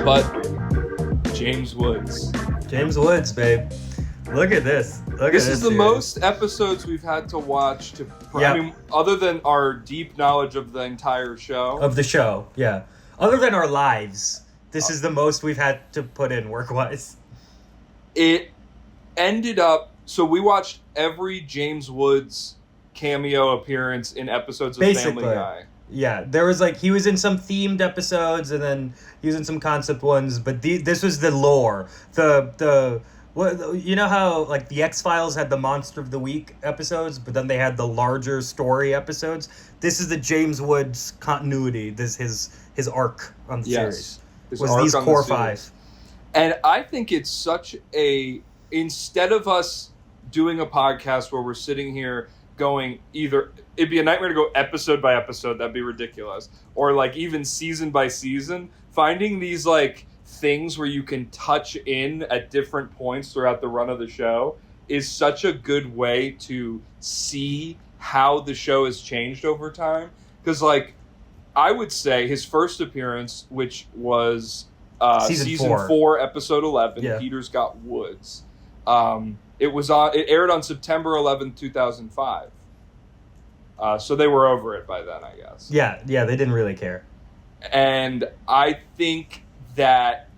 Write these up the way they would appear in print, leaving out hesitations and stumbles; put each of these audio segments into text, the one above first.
But James Woods. James Woods, babe. Look at this. This is the most episodes we've had to watch to. Yeah. I mean, other than our deep knowledge of the entire show. Of the show, yeah. Other than our lives, this is the most we've had to put in work-wise. It ended up. So we watched every James Woods cameo appearance in episodes of Basically. Family Guy. Yeah, there was he was in some themed episodes and then he was in some concept ones, but this was the lore. You know how the X-Files had the Monster of the Week episodes, but then they had the larger story episodes? This is the James Woods continuity. This his arc on the series. Was these core five. And I think it's such instead of us doing a podcast where we're sitting here going it'd be a nightmare to go episode by episode, that'd be ridiculous, or even season by season, finding these things where you can touch in at different points throughout the run of the show is such a good way to see how the show has changed over time. Because I would say his first appearance, which was season 4 episode 11, yeah. Peter's Got Woods, it aired on September 11th, 2005. So they were over it by then, I guess. Yeah, they didn't really care. And I think that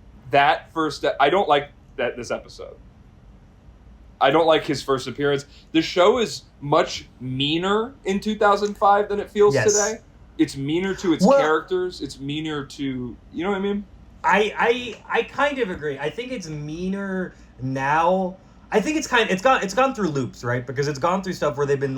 first... I don't like this episode. I don't like his first appearance. The show is much meaner in 2005 than it feels today. It's meaner to its characters. It's meaner to... You know what I mean? I kind of agree. I think it's meaner now. I think it's gone through loops, right? Because it's gone through stuff where they've been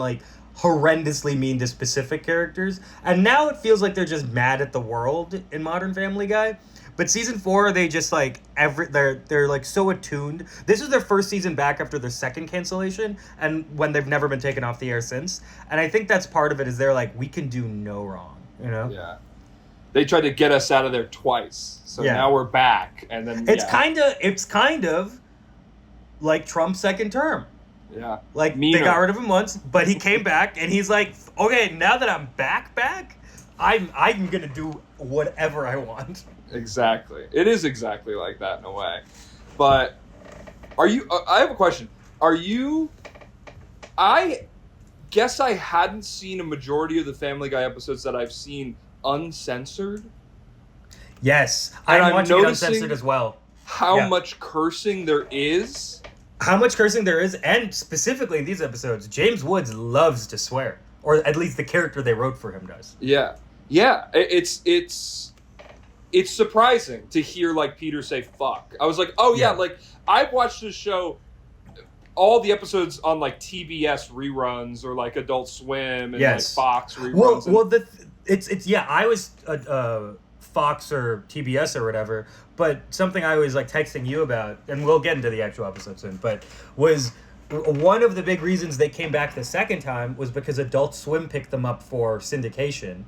horrendously mean to specific characters, and now it feels like they're just mad at the world in Modern Family Guy. But season 4, they just they're so attuned. This is their first season back after their second cancellation, and when they've never been taken off the air since. And I think that's part of it, is they're we can do no wrong, you know? Yeah. They tried to get us out of there twice, so now we're back, and then it's kind of like Trump's second term. Yeah. They got rid of him once, but he came back, and he's okay, now that I'm back, I'm gonna do whatever I want. Exactly. It is exactly like that in a way. But are you... I have a question. Are you... I guess I hadn't seen a majority of the Family Guy episodes that I've seen uncensored. Yes. I'm watching it uncensored as well. How much cursing there is. How much cursing there is, and specifically in these episodes, James Woods loves to swear. Or at least the character they wrote for him does. Yeah. Yeah. It's surprising to hear Peter say fuck. I was oh yeah, I've watched this show, all the episodes on TBS reruns or Adult Swim and Fox reruns. I was Fox or TBS or whatever, but something I was texting you about, and we'll get into the actual episode soon, but was one of the big reasons they came back the second time was because Adult Swim picked them up for syndication.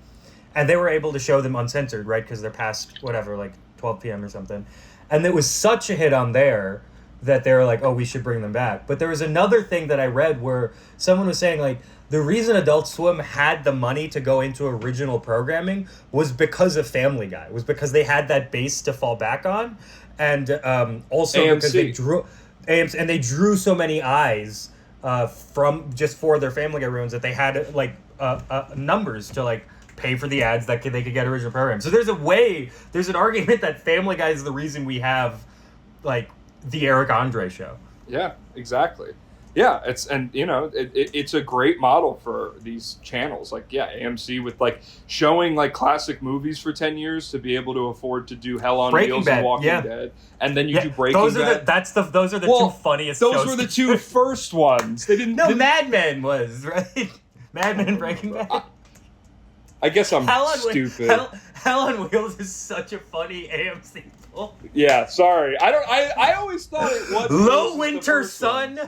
And they were able to show them uncensored, right? Because they're past, 12 p.m. or something. And it was such a hit on there that they were oh, we should bring them back. But there was another thing that I read where someone was saying, the reason Adult Swim had the money to go into original programming was because of Family Guy. Was because they had that base to fall back on. And also AMC. Because they drew... AMC, and they drew so many eyes for their Family Guy runs that they had, numbers to, pay for the ads that they could get original programs. So there's an argument that Family Guy is the reason we have the Eric Andre show. Yeah, exactly. Yeah, it's a great model for these channels. AMC with showing like classic movies for 10 years to be able to afford to do Hell on Wheels and Walking Dead, and then you do Breaking Bad. Those are the two funniest. Those were the two first ones. They didn't. Mad Men was right. Mad Men and Breaking Bad. I guess I'm stupid. Hell on Wheels is such a funny AMC pull. Yeah, sorry. I always thought it was Low Winter Sun.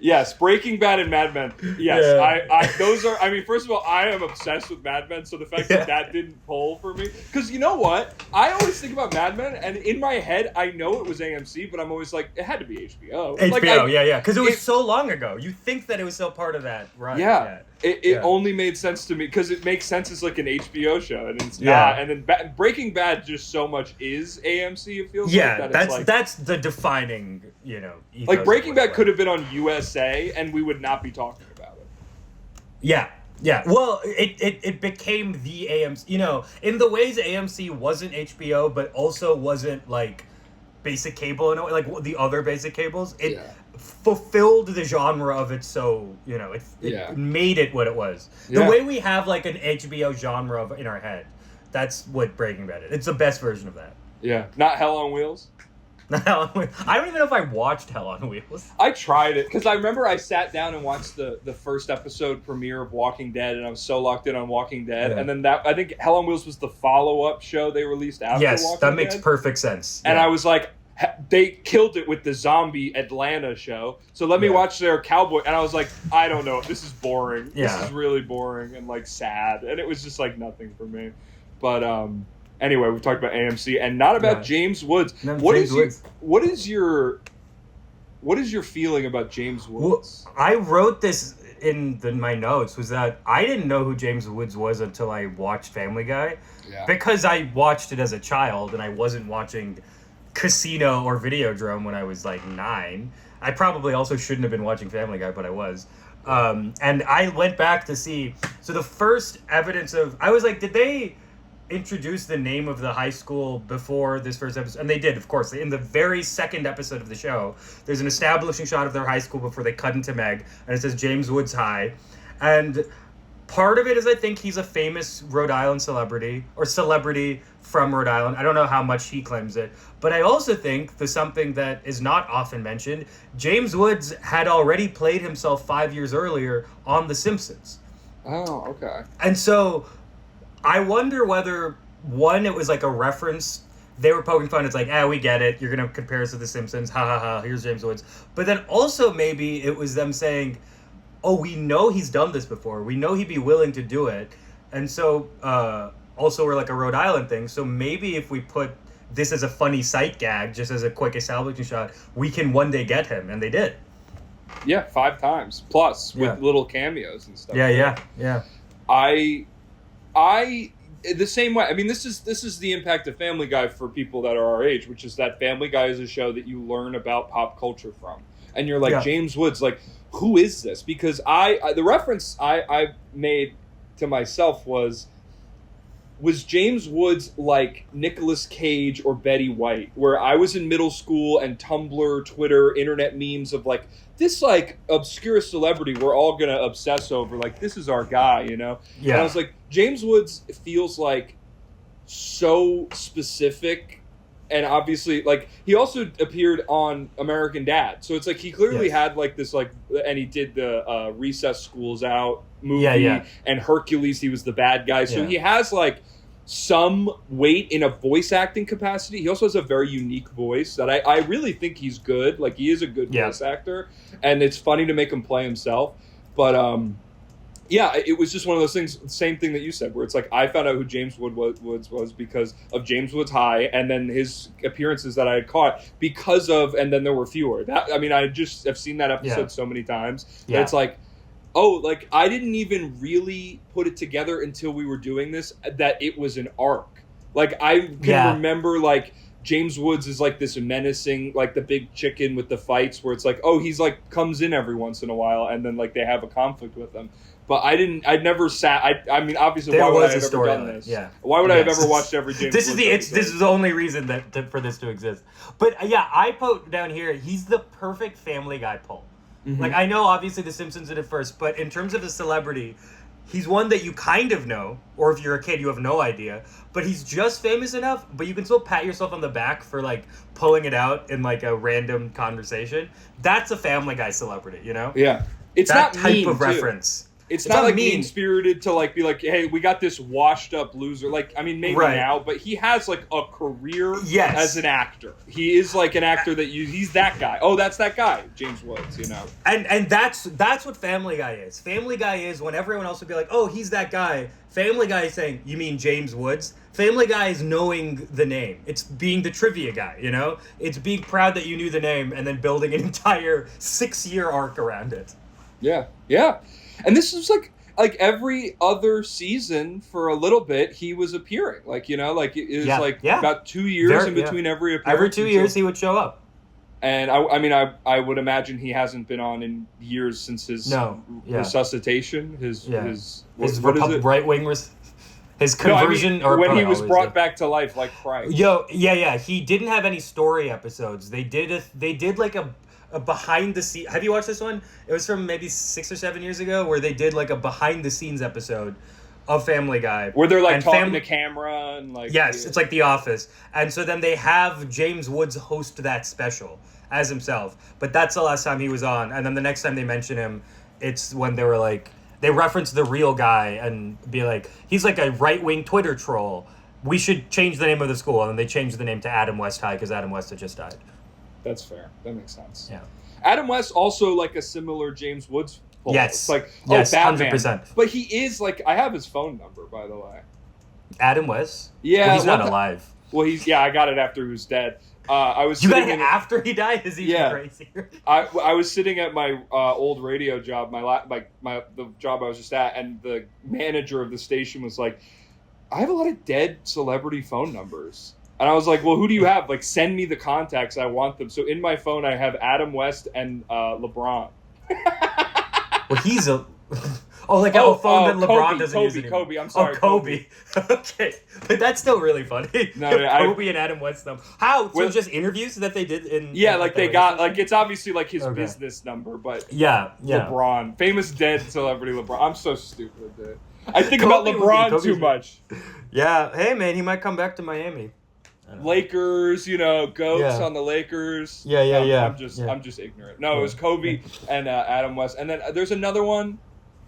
Yes, Breaking Bad and Mad Men. Yes, Yeah. I those are. I mean, first of all, I am obsessed with Mad Men, so the fact that that didn't pull for me, because you know what, I always think about Mad Men, and in my head, I know it was AMC, but I'm always like, it had to be HBO. HBO, yeah, because it was so long ago. You think that it was still part of that, right? Yeah. It only made sense to me because it makes sense as like an HBO show, and it's not. And then Breaking Bad just so much is AMC. It feels like that that's the defining, ethos like Breaking Bad could have been on USA, and we would not be talking about it. Yeah. Well, it became the AMC. In the ways AMC wasn't HBO, but also wasn't like basic cable in a way, like the other basic cables. It fulfilled the genre of it, so it made it what it was. The way we have like an HBO genre in our head, that's what Breaking Bad is. It's the best version of that. Yeah, not Hell on Wheels. I don't even know if I watched Hell on Wheels. I tried it because I remember I sat down and watched the first episode premiere of Walking Dead, and I was so locked in on Walking Dead. And then I think Hell on Wheels was the follow-up show they released after Walking Dead. Yes, that makes perfect sense. And I was like, they killed it with the zombie Atlanta show, so let me watch their cowboy. And I was like, I don't know, this is boring. This is really boring and like sad, and it was just like nothing for me. But anyway, we've talked about AMC and not about James Woods. No, what is your feeling about James Woods? Well, I wrote this in my notes, was that I didn't know who James Woods was until I watched Family Guy, because I watched it as a child and I wasn't watching Casino or Videodrome when I was like 9. I probably also shouldn't have been watching Family Guy, but I was. And I went back to see. So the first evidence I was like, did they introduce the name of the high school before this first episode? And they did, of course. In the very second episode of the show, there's an establishing shot of their high school before they cut into Meg, and it says James Woods High. And part of it is I think he's a famous Rhode Island celebrity from Rhode Island. I don't know how much he claims it. But I also think there's something that is not often mentioned. James Woods had already played himself 5 years earlier on The Simpsons. Oh, okay. And so I wonder whether, one, it was like a reference. They were poking fun. It's like, we get it. You're going to compare us to The Simpsons. Ha, ha, ha. Here's James Woods. But then also maybe it was them saying, oh, we know he's done this before. We know he'd be willing to do it. And so also we're like a Rhode Island thing. So maybe if we put this as a funny sight gag, just as a quick establishing shot, we can one day get him. And they did. Yeah, 5 times plus with little cameos and stuff. Yeah. I the same way. I mean, this is the impact of Family Guy for people that are our age, which is that Family Guy is a show that you learn about pop culture from, and you're like, James Woods, like, who is this? Because the reference I made to myself was James Woods like Nicolas Cage or Betty White, where I was in middle school and Tumblr, Twitter, internet memes of like this like obscure celebrity we're all gonna obsess over, like this is our guy, Yeah. And I was like, James Woods feels like so specific, and obviously like he also appeared on American Dad, so it's like he clearly had like this like, and he did the Recess School's Out movie, and Hercules, he was the bad guy, so he has like some weight in a voice acting capacity. He also has a very unique voice that I really think he's good. Like, he is a good voice actor, and it's funny to make him play himself. But it was just one of those things, same thing that you said, where it's like I found out who James Woods was because of James Woods High, and then his appearances that I had caught because of, and then there were fewer. I just have seen that episode so many times that it's like, oh, like, I didn't even really put it together until we were doing this, that it was an arc. Like, I can remember, like, James Woods is, like, this menacing, like, the big chicken with the fights, where it's like, oh, he's, like, comes in every once in a while, and then, like, they have a conflict with him. But I'd never sat, I mean, obviously, why would I have ever done this? Yeah. Why would I have ever watched every James Woods episode? This is the only reason for this to exist. But, I put down here, he's the perfect Family Guy pull. Mm-hmm. Like, I know, obviously, The Simpsons did it first, but in terms of a celebrity, he's one that you kind of know, or if you're a kid, you have no idea, but he's just famous enough, but you can still pat yourself on the back for, like, pulling it out in, like, a random conversation. That's a Family Guy celebrity, Yeah. It's that not type mean, of too. reference. It's not like mean mean-spirited to like be like, hey, we got this washed-up loser. Like, I mean, maybe now, but he has like a career as an actor. He is like an actor that he's that guy. Oh, that's that guy, James Woods. You know. And that's what Family Guy is. Family Guy is when everyone else would be like, oh, he's that guy. Family Guy is saying, you mean James Woods? Family Guy is knowing the name. It's being the trivia guy, you know? It's being proud that you knew the name and then building an entire 6-year arc around it. Yeah, yeah. And this is like every other season for a little bit, he was appearing. Like, you know, like it was about 2 years in between every appearance. Every 2 years he would show up. And I would imagine he hasn't been on in years since his resuscitation, his right-wing his conversion, or when he was brought back to life like Christ. He didn't have any story episodes. They did like a behind the scenes. Have you watched this one? It was from maybe 6 or 7 years ago, where they did like a behind the scenes episode of Family Guy, where they're like talking to camera and like it's like The Office. And so then they have James Woods host that special as himself, but that's the last time he was on. And then the next time they mention him, it's when they were like, they reference the real guy and be like, he's like a right-wing Twitter troll. We should change the name of the school. And then they changed the name to Adam West High because Adam West had just died. That's fair. That makes sense. Yeah. Adam West also like a similar James Woods pull. Yes. It's like, Batman. 100%. But he is like, I have his phone number, by the way. Adam West? Yeah. Well, he's not alive. Well, I got it after he was dead. I was. You got it after he died? Is he crazier? I was sitting at my old radio job, the job I was just at, and the manager of the station was like, I have a lot of dead celebrity phone numbers. And I was like, well, who do you have? Like, send me the contacts. I want them. So in my phone, I have Adam West and LeBron. Well, he's a... Oh, like a phone that LeBron doesn't use anymore. Kobe, I'm sorry. Oh, Kobe. Okay. But that's still really funny. No, Kobe and Adam West them. How? So just interviews that they did in... Yeah, like they got... Like, it's obviously like his business number, but... Yeah. LeBron. Famous dead celebrity LeBron. I'm so stupid, dude. I think about LeBron too much. Yeah. Hey, man, he might come back to Miami. Lakers, goats on the Lakers. Yeah. I'm just ignorant. No, it was Kobe and Adam West, and then there's another one,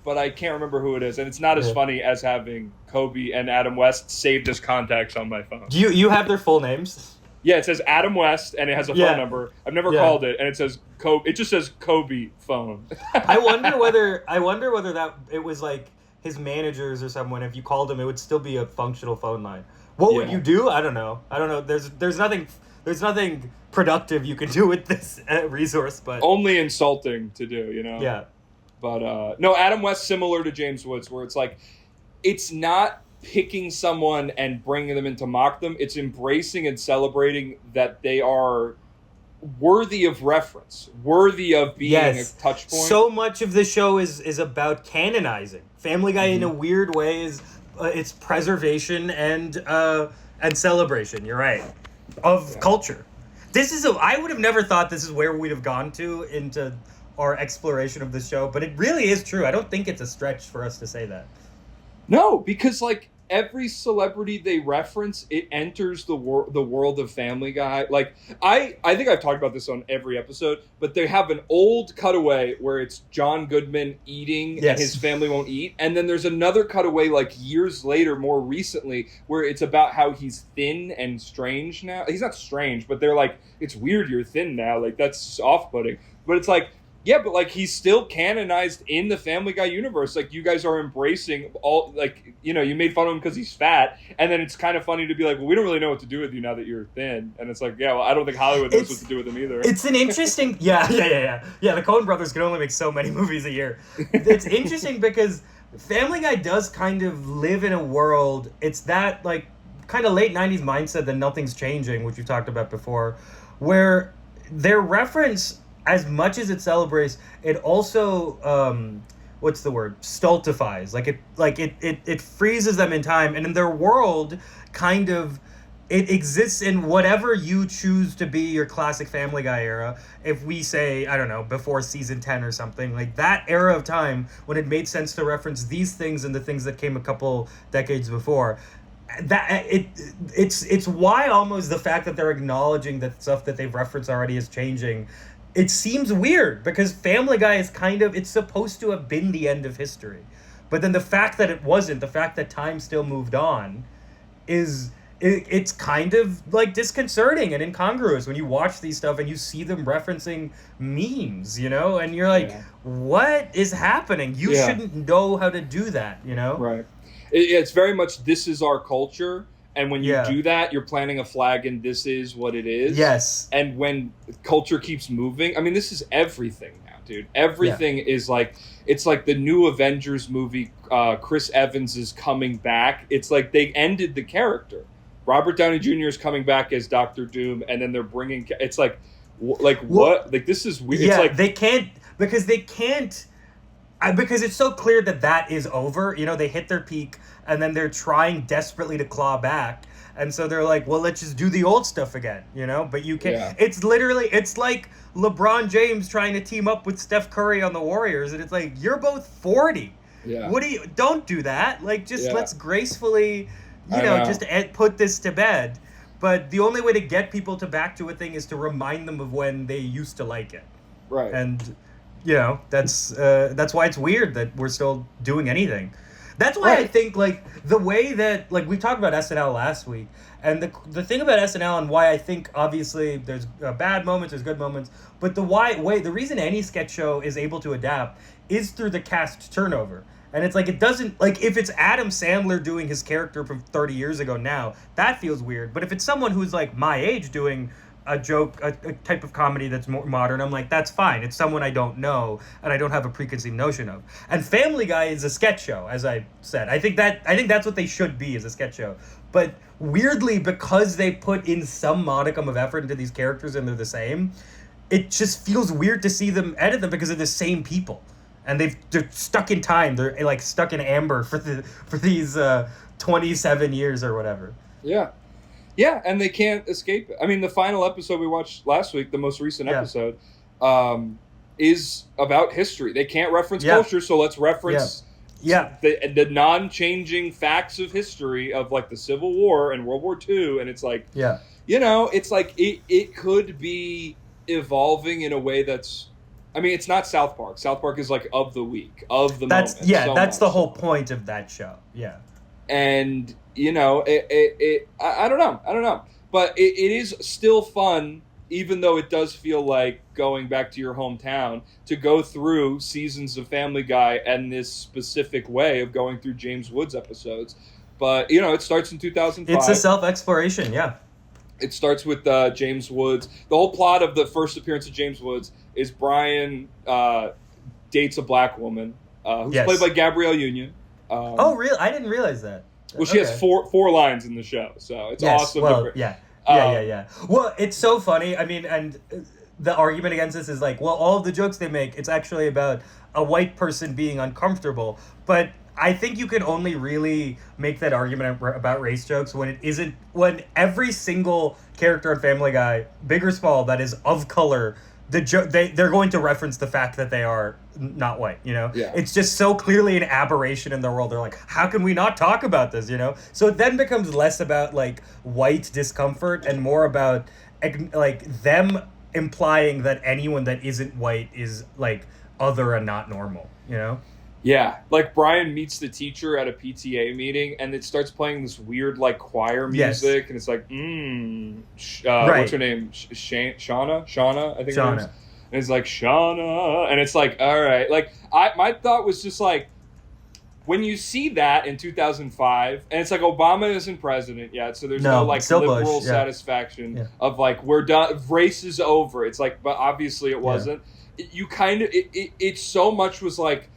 but I can't remember who it is, and it's not as funny as having Kobe and Adam West saved as contacts on my phone. Do you have their full names? Yeah, it says Adam West, and it has a phone number. I've never called it, and it says Kobe. It just says Kobe phone. I wonder whether that it was like his managers or someone. If you called him, it would still be a functional phone line. What would you do? I don't know. There's nothing productive you can do with this resource, but only insulting to do, Yeah. But no, Adam West similar to James Woods, where it's like, it's not picking someone and bringing them in to mock them. It's embracing and celebrating that they are worthy of reference, worthy of being a touch point. So much of the show is about canonizing. Family Guy in a weird way is it's preservation and celebration. You're right, of culture. I would have never thought this is where we'd have gone to into our exploration of the show, but it really is true. I don't think it's a stretch for us to say that. No, because like every celebrity they reference, it enters the world of Family Guy. Like I think I've talked about this on every episode, but they have an old cutaway where it's John Goodman eating and his family won't eat, and then there's another cutaway like years later, more recently, where it's about how he's thin and strange now. He's not strange, but they're like, it's weird you're thin now. Like that's off-putting. But it's like, yeah, but like he's still canonized in the Family Guy universe. Like you guys are embracing all, like, you made fun of him because he's fat, and then it's kind of funny to be like, well, we don't really know what to do with you now that you're thin. And it's like, yeah, well, I don't think Hollywood knows what to do with him either. It's an interesting, yeah. The Coen brothers can only make so many movies a year. It's interesting because Family Guy does kind of live in a world. It's that like kind of late 90s mindset that nothing's changing, which we've talked about before, where their reference, as much as it celebrates, it also what's the word? Stultifies. It freezes them in time, and in their world, kind of, it exists in whatever you choose to be your classic Family Guy era. If we say, I don't know, before season 10 or something, like that era of time when it made sense to reference these things and the things that came a couple decades before. That it's why almost the fact that they're acknowledging that stuff that they've referenced already is changing it seems weird because Family Guy is it's supposed to have been the end of history. But then the fact that it wasn't, the fact that time still moved on, it's kind of like disconcerting and incongruous when you watch these stuff and you see them referencing memes, and you're like, what is happening? You shouldn't know how to do that, Right. It's very much, this is our culture. And when you do that, you're planting a flag and this is what it is. Yes. And when culture keeps moving, I mean, this is everything now, dude. Everything is like, it's like the new Avengers movie, Chris Evans is coming back. It's like they ended the character. Robert Downey Jr. is coming back as Doctor Doom, and then they're bringing... It's like what? Like, this is weird. Yeah, it's like, they can't... Because it's so clear that is over. They hit their peak, and then they're trying desperately to claw back. And so they're like, well, let's just do the old stuff again, But you can't... Yeah. It's like LeBron James trying to team up with Steph Curry on the Warriors, and it's like, you're both 40. Yeah. Don't do that. Like, just let's gracefully... just put this to bed. But the only way to get people to back to a thing is to remind them of when they used to like it. Right. And, that's why it's weird that we're still doing anything. That's why I think, like, the way that, like, we talked about SNL last week, and the thing about SNL and why I think, obviously, there's bad moments, there's good moments, but the reason any sketch show is able to adapt is through the cast turnover. And it's like, it doesn't, like, if it's Adam Sandler doing his character from 30 years ago now, that feels weird. But if it's someone who's, like, my age doing a joke, a type of comedy that's more modern, I'm like, that's fine. It's someone I don't know and I don't have a preconceived notion of. And Family Guy is a sketch show, as I said. I think that's what they should be, is a sketch show. But weirdly, because they put in some modicum of effort into these characters and they're the same, it just feels weird to see them edit them because they're the same people. And they're stuck in time. They're like stuck in amber for these 27 years or whatever. Yeah. Yeah, and they can't escape it. I mean, the final episode we watched last week, the most recent episode, is about history. They can't reference culture, so let's reference the non-changing facts of history of, like, the Civil War and World War II. And it's like, it's like it could be evolving in a way that's... I mean, it's not South Park. South Park is like of the week, of the moment. Yeah, that's the whole point of that show. Yeah. And, I don't know. But it is still fun, even though it does feel like going back to your hometown, to go through seasons of Family Guy and this specific way of going through James Woods episodes. But, it starts in 2005. It's a self-exploration, yeah. It starts with James Woods. The whole plot of the first appearance of James Woods is Brian dates a black woman who's played by Gabrielle Union. Oh, really? I didn't realize that. Well, she has four lines in the show, so it's awesome. Well, yeah. Well, it's so funny. I mean, and the argument against this is like, well, all of the jokes they make, it's actually about a white person being uncomfortable. But I think you can only really make that argument about race jokes when every single character on Family Guy, big or small, that is of color, they're going to reference the fact that they are not white, Yeah. It's just so clearly an aberration in the world. They're like, how can we not talk about this, So it then becomes less about, like, white discomfort and more about, like, them implying that anyone that isn't white is, like, other and not normal, Yeah, like Brian meets the teacher at a PTA meeting, and it starts playing this weird, like, choir music, and it's like, what's her name? Shauna, I think. Shauna. And it's like, Shauna, and it's like, all right. Like, my thought was just like, when you see that in 2005, and it's like Obama isn't president yet, so there's no like liberal satisfaction of like, we're done, race is over. It's like, but obviously it wasn't. It so much was like,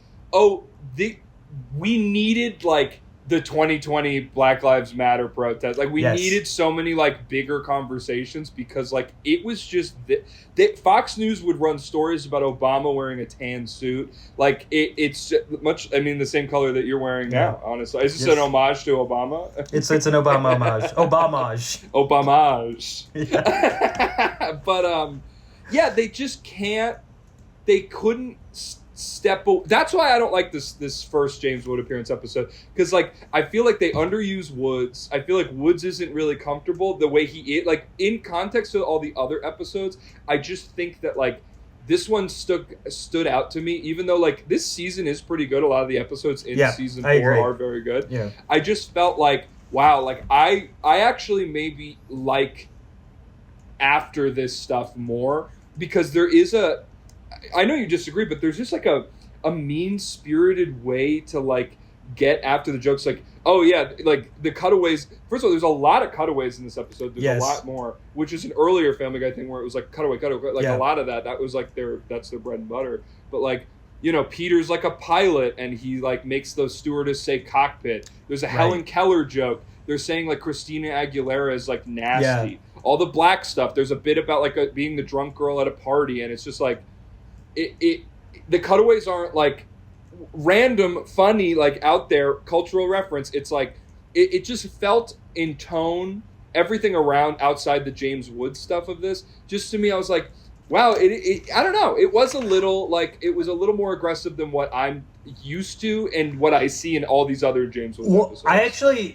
we needed like the 2020 Black Lives Matter protest. Like, we needed so many like bigger conversations because like it was just that Fox News would run stories about Obama wearing a tan suit. Like it's much. I mean, the same color that you're wearing now. Honestly, is this an homage to Obama? It's an Obama homage. Obamage. Yeah. But they just can't. They couldn't that's why I don't like this first James Wood appearance episode, because like I feel like they underuse Woods. I feel like Woods isn't really comfortable the way he is. Like, in context of all the other episodes, I just think that like this one stood out to me, even though like this season is pretty good. A lot of the episodes in season 4 are very good. Yeah. I just felt like, wow, like I actually maybe like after this stuff more, because there is I know you disagree, but there's just like a mean-spirited way to like get after the jokes. Like, oh yeah, like the cutaways. First of all, there's a lot of cutaways in this episode. There's a lot more, which is an earlier Family Guy thing where it was like cutaway. Like a lot of that was like that's their bread and butter. But like, you know, Peter's like a pilot and he like makes the stewardess say cockpit. There's a Helen Keller joke. They're saying like Christina Aguilera is like nasty. All the black stuff. There's a bit about like being the drunk girl at a party, and it's just like the cutaways aren't like random, funny, like out there cultural reference. It's like it just felt in tone, everything around outside the James Woods stuff of this. Just to me, I was like, wow, I don't know. It was a little more aggressive than what I'm used to and what I see in all these other James Woods episodes.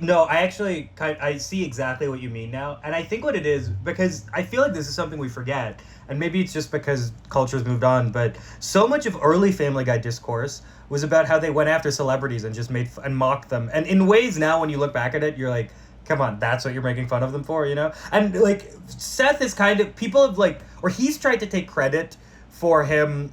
I see exactly what you mean now. And I think what it is, because I feel like this is something we forget, and maybe it's just because culture's moved on, but so much of early Family Guy discourse was about how they went after celebrities and just made and mocked them. And in ways now, when you look back at it, you're like, come on, that's what you're making fun of them for, you know? And like Seth is kind of, people have like, or he's tried to take credit for him,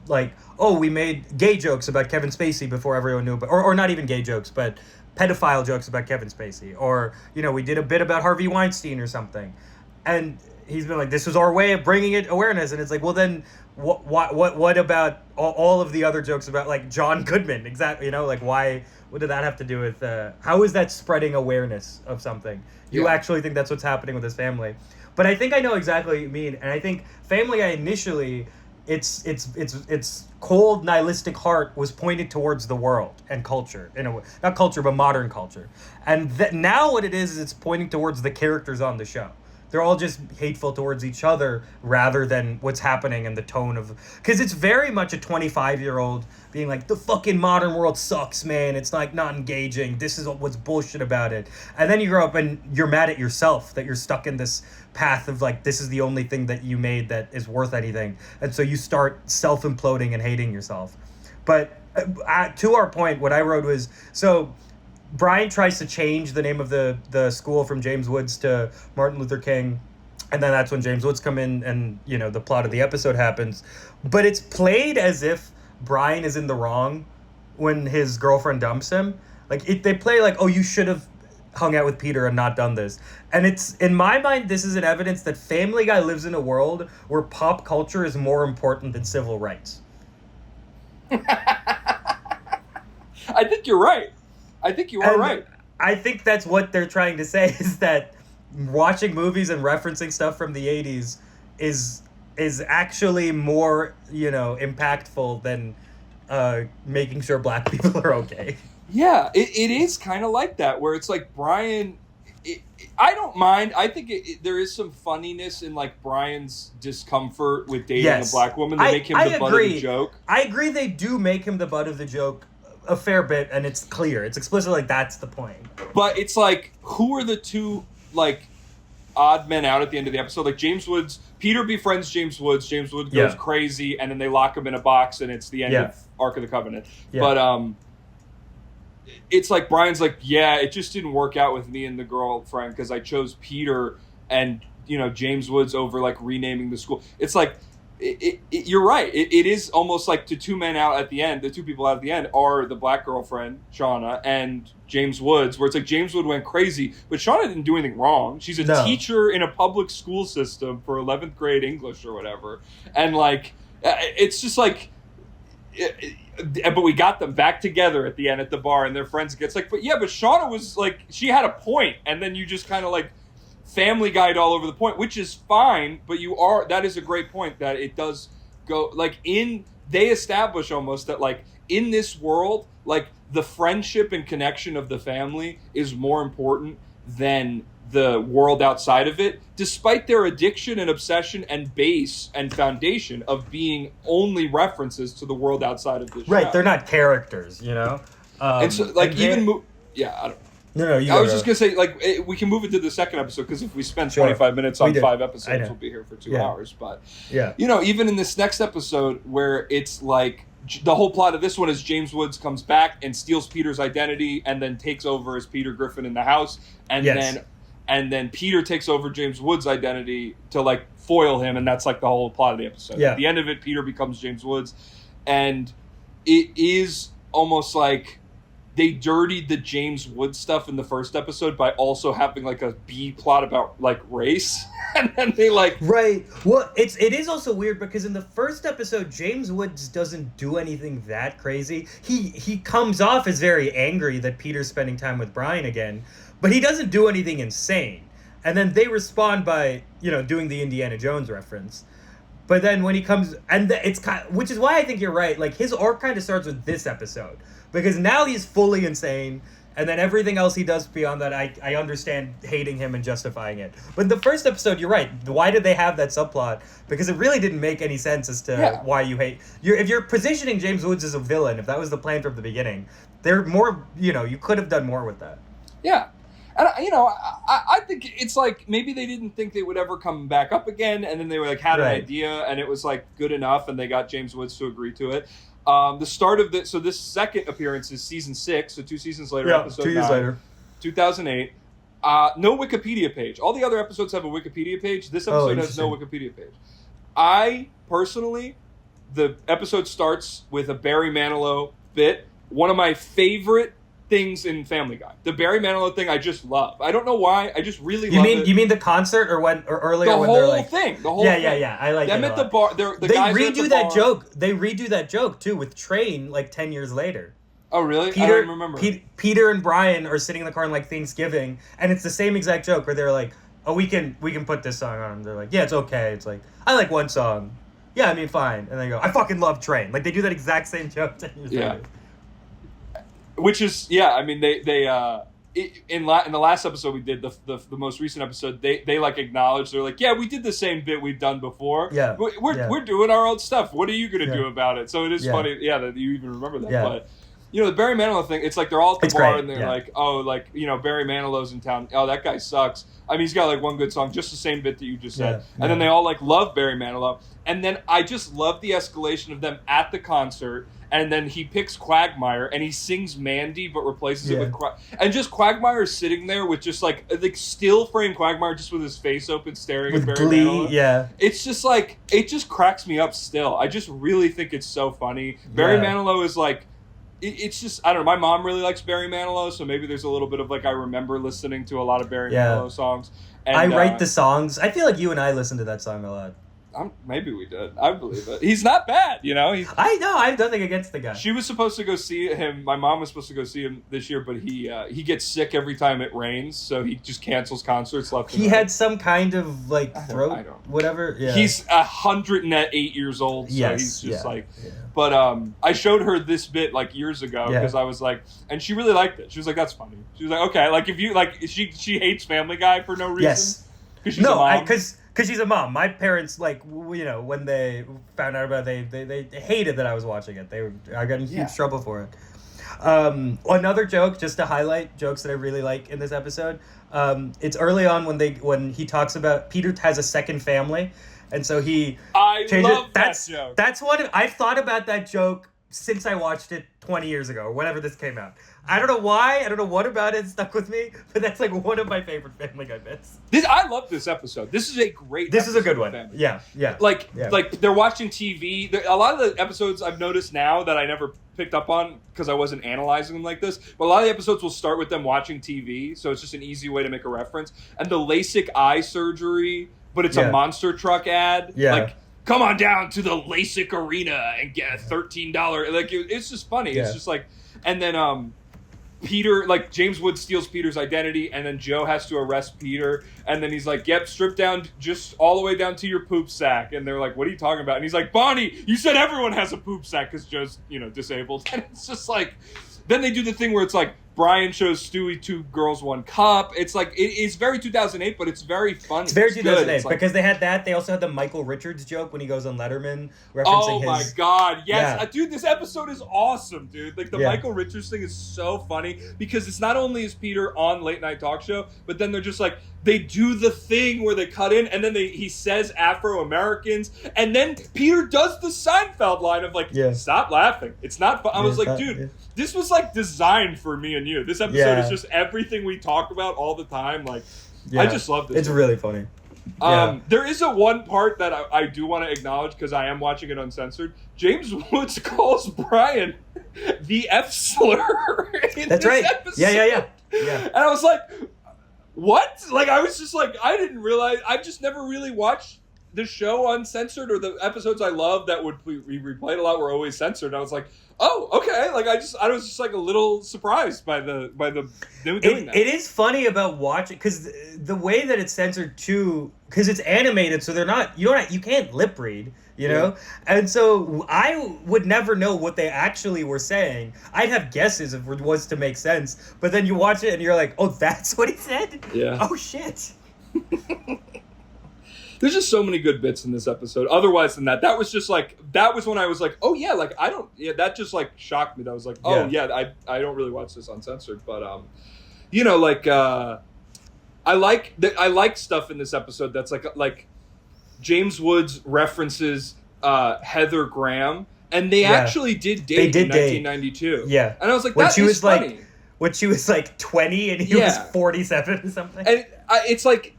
like, oh, we made gay jokes about Kevin Spacey before everyone knew about, or not even gay jokes, but pedophile jokes about Kevin Spacey, or, you know, we did a bit about Harvey Weinstein or something. And he's been like, this was our way of bringing it awareness. And it's like, well, then what about all of the other jokes about like John Goodman? Exactly. You know, like what did that have to do with, how is that spreading awareness of something? You actually think that's what's happening with this family. But I think I know exactly what you mean. And I think Family Guy initially, its cold nihilistic heart was pointed towards the world and culture, in a way. Not culture, but modern culture. And now what it is it's pointing towards the characters on the show. They're all just hateful towards each other rather than what's happening and the tone of... Because it's very much a 25-year-old being like, the fucking modern world sucks, man. It's like not engaging. This is what's bullshit about it. And then you grow up and you're mad at yourself that you're stuck in this path of like, this is the only thing that you made that is worth anything. And so you start self-imploding and hating yourself. But to our point, what I wrote was... So... Brian tries to change the name of the school from James Woods to Martin Luther King, and then that's when James Woods come in and, you know, the plot of the episode happens. But it's played as if Brian is in the wrong when his girlfriend dumps him. Like, they play like, oh, you should have hung out with Peter and not done this. And it's, in my mind, this is an evidence that Family Guy lives in a world where pop culture is more important than civil rights. I think you're right. I think you are right. I think that's what they're trying to say, is that watching movies and referencing stuff from the 80s is actually more, you know, impactful than making sure black people are okay. Yeah, it is kind of like that, where it's like Brian... I don't mind. I think there is some funniness in like Brian's discomfort with dating a black woman. They make him the butt of the joke. I agree they do make him the butt of the joke a fair bit, and it's clear. It's explicit, like, that's the point. But it's like, who are the two, like, odd men out at the end of the episode? Like, James Woods, Peter befriends James Woods goes crazy, and then they lock him in a box, and it's the end of Ark of the Covenant. Yeah. But, it's like, Brian's like, yeah, it just didn't work out with me and the girlfriend, because I chose Peter and, you know, James Woods over, like, renaming the school. It's like, you're right. It is almost like the two men out at the end, the two people out at the end are the black girlfriend, Shauna, and James Woods, where it's like James Wood went crazy, but Shauna didn't do anything wrong. She's a teacher in a public school system for 11th grade English or whatever. And like, it's just like, but we got them back together at the end at the bar and their friends. It's like, but Shauna was like, she had a point, and then you just kind of like, Family Guide all over the point, which is fine, but that is a great point, that it does go, like, they establish almost that, like, in this world, like, the friendship and connection of the family is more important than the world outside of it, despite their addiction and obsession and base and foundation of being only references to the world outside of the show. Right, they're not characters, you know? And so, like, I don't know. No, I was just gonna say, like, we can move into the second episode because if we spend 25 minutes on 5 episodes, we'll be here for 2 hours. But even in this next episode, where it's like the whole plot of this one is James Woods comes back and steals Peter's identity and then takes over as Peter Griffin in the house, and then Peter takes over James Woods' identity to like foil him, and that's like the whole plot of the episode. At the end of it, Peter becomes James Woods, and it is almost like they dirtied the James Woods stuff in the first episode by also having like a B plot about like race, and then they like Well, it is also weird because in the first episode, James Woods doesn't do anything that crazy. He comes off as very angry that Peter's spending time with Brian again, but he doesn't do anything insane. And then they respond by doing the Indiana Jones reference. But then when he comes, and it's which is why I think you're right. Like his arc kind of starts with this episode. Because now he's fully insane, and then everything else he does beyond that, I understand hating him and justifying it. But in the first episode, you're right. Why did they have that subplot? Because it really didn't make any sense as to why you hate... If you're positioning James Woods as a villain, if that was the plan from the beginning, they're more... you could have done more with that. Yeah. And, I think it's like maybe they didn't think they would ever come back up again, and then they were like had an idea, and it was like good enough, and they got James Woods to agree to it. The start of this, so this second appearance is season 6, so 2 seasons later, episode 2 years 9, later, 2008. No Wikipedia page. All the other episodes have a Wikipedia page. This episode has no Wikipedia page. I personally, the episode starts with a Barry Manilow bit. One of my favorite things in Family Guy. The Barry Manilow thing I just love. I don't know why. I just really love it. You mean the concert or earlier the when whole they're like... thing. The whole thing. Yeah. I like them it at the bar. They redo that joke. They redo that joke too with Train like 10 years later. Oh really? I don't remember. Peter and Brian are sitting in the car on like Thanksgiving, and it's the same exact joke where they're like, "Oh, we can put this song on." And they're like, "Yeah, it's okay." It's like, "I like one song." Yeah, I mean, fine. And they go, "I fucking love Train." Like they do that exact same joke 10 years later. Which is I mean in the last episode we did the most recent episode they like acknowledged, they're like, yeah, we did the same bit we've done before. We're doing our old stuff. What are you gonna do about it? So it is funny that you even remember that. But the Barry Manilow thing, it's like they're all at the bar great. And they're like, oh, like Barry Manilow's in town. Oh, that guy sucks. I mean, he's got like one good song, just the same bit that you just said. And then they all like love Barry Manilow. And then I just love the escalation of them at the concert. And then he picks Quagmire and he sings Mandy but replaces it with and just Quagmire sitting there with just like still frame Quagmire just with his face open staring with at Barry glee, Manilow. It's just like it just cracks me up still. I just really think it's so funny. Barry Manilow is like it's just I don't know, my mom really likes Barry Manilow, so maybe there's a little bit of like I remember listening to a lot of Barry Manilow songs. And, I write the songs. I feel like you and I listen to that song a lot. Maybe we did. I believe it. He's not bad, I know. I have nothing against the guy. She was supposed to go see him. My mom was supposed to go see him this year, but he gets sick every time it rains, so he just cancels concerts left and right. He had some kind of like throat, whatever. Yeah. He's 108 years old, so he's just like. Yeah. But I showed her this bit like years ago because I was like, and she really liked it. She was like, "That's funny." She was like, "Okay." Like if you like, she hates Family Guy for no reason. Yes. Because she's a mom. Because she's a mom. My parents, like, when they found out about it, they hated that I was watching it. I got in huge trouble for it. Another joke, just to highlight jokes that I really like in this episode. It's early on when he talks about Peter has a second family, and so he changes. Love that joke. That's what I've thought about that joke since I watched it 20 years ago, or whenever this came out. I don't know why. I don't know what about it stuck with me, but that's like one of my favorite Family Guy bits. I love this episode. This is a great. This is a good one. Yeah. Like they're watching TV. A lot of the episodes I've noticed now that I never picked up on because I wasn't analyzing them like this. But a lot of the episodes will start with them watching TV, so it's just an easy way to make a reference. And the LASIK eye surgery, but it's a monster truck ad. Yeah. Like, come on down to the LASIK arena and get a $13. Like it's just funny. Yeah. It's just like, and then Peter, like James Woods steals Peter's identity, and then Joe has to arrest Peter, and then he's like, "Yep, strip down just all the way down to your poop sack." And they're like, "What are you talking about?" And he's like, "Bonnie, you said everyone has a poop sack because Joe's disabled." And it's just like, then they do the thing where it's like Brian shows Stewie 2 Girls 1 Cup. It's like it's very 2008, but it's very funny. It's very 2008 it's like, because they had that. They also had the Michael Richards joke when he goes on Letterman referencing oh his. My god, yes, Yeah. Dude, this episode is awesome, dude. Like the Yeah. Michael Richards thing is so funny because it's not only is Peter on late night talk show, but then they're just like they do the thing where they cut in and then he says Afro-Americans and then Peter does the Seinfeld line of like, stop laughing. It's not fun. I was like, dude, this was like designed for me and you. This episode is just everything we talk about all the time. Like, I just love this. It's really funny. There is a one part that I do want to acknowledge because I am watching it uncensored. James Woods calls Brian the F slur in That's this right. episode. Yeah. And I was like, what? Like, I was just like, I didn't realize. I've just never really watched the show uncensored, or the episodes I love that would be replayed a lot were always censored. And I was like, oh, okay. Like, I was just like a little surprised by the doing that. It is funny about watching because the way that it's censored too, because it's animated, so they're not you can't lip read, you know, and so I would never know what they actually were saying. I'd have guesses if it was to make sense, but then you watch it and you're like, oh, that's what he said. Yeah. Oh shit. There's just so many good bits in this episode. Otherwise than that was just like, that was when I was like, oh yeah, like that just like shocked me. That was like, oh yeah, I don't really watch this uncensored, but you know, like I like stuff in this episode that's like James Woods references Heather Graham, and they actually did date in 1992. Yeah, and I was like, when that she is was funny. like, when she was like 20 and he was 47 or something. And it's like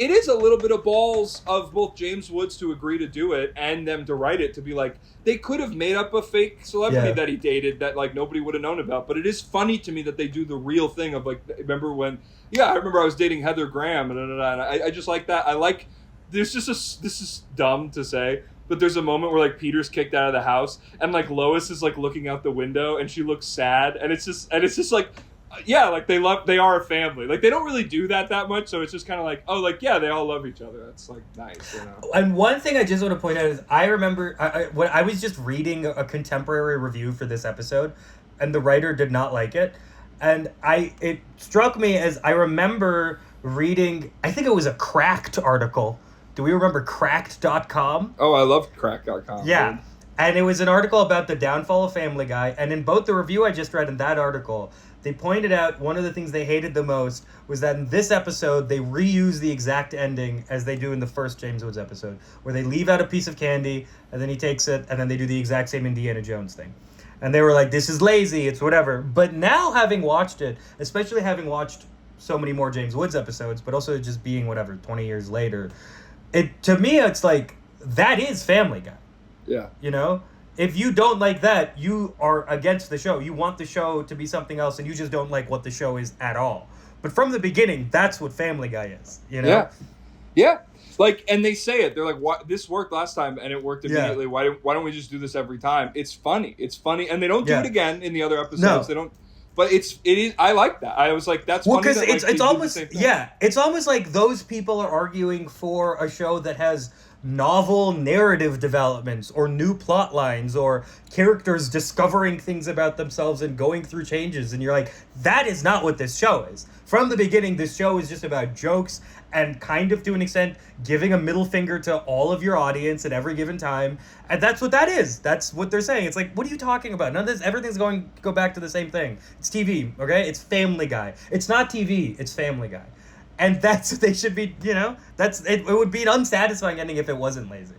it is a little bit of balls of both James Woods to agree to do it and them to write it to be like, they could have made up a fake celebrity that he dated that like nobody would have known about. But it is funny to me that they do the real thing of like, remember when, I remember I was dating Heather Graham and I just like that. I like, there's just this is dumb to say, but there's a moment where like Peter's kicked out of the house and like Lois is like looking out the window and she looks sad and it's just like, like they are a family. Like they don't really do that much, so it's just kind of like, oh, like they all love each other. That's like nice, you know. And one thing I just want to point out is I remember when I was just reading a contemporary review for this episode, and the writer did not like it, and it struck me as I remember reading. I think it was a Cracked article. Do we remember Cracked.com? Oh, I love Cracked.com. Yeah. Dude. And it was an article about the downfall of Family Guy, and in both the review I just read and that article, they pointed out one of the things they hated the most was that in this episode, they reuse the exact ending as they do in the first James Woods episode, where they leave out a piece of candy, and then he takes it, and then they do the exact same Indiana Jones thing. And they were like, this is lazy, it's whatever. But now having watched it, especially having watched so many more James Woods episodes, but also just being, 20 years later, to me, it's like, that is Family Guy. Yeah. You know? If you don't like that, you are against the show. You want the show to be something else, and you just don't like what the show is at all. But from the beginning, that's what Family Guy is, you know? Yeah. Like, and they say it. They're like, "What? This worked last time, and it worked immediately. Why don't we just do this every time?" It's funny, and they don't do it again in the other episodes. No. They don't. But it is. I like that. I was like, that's funny. Well, because that, like, it's almost it's almost like those people are arguing for a show that has novel narrative developments or new plot lines or characters discovering things about themselves and going through changes, and you're like, that is not what this show is. From the beginning, this show is just about jokes and kind of to an extent giving a middle finger to all of your audience at every given time, and that's what that is. That's what they're saying. It's like, what are you talking about? None of this, everything's going to go back to the same thing. It's TV, okay? It's Family Guy. It's not TV, it's Family Guy. And that's what they should be, you know? It would be an unsatisfying ending if it wasn't lazy.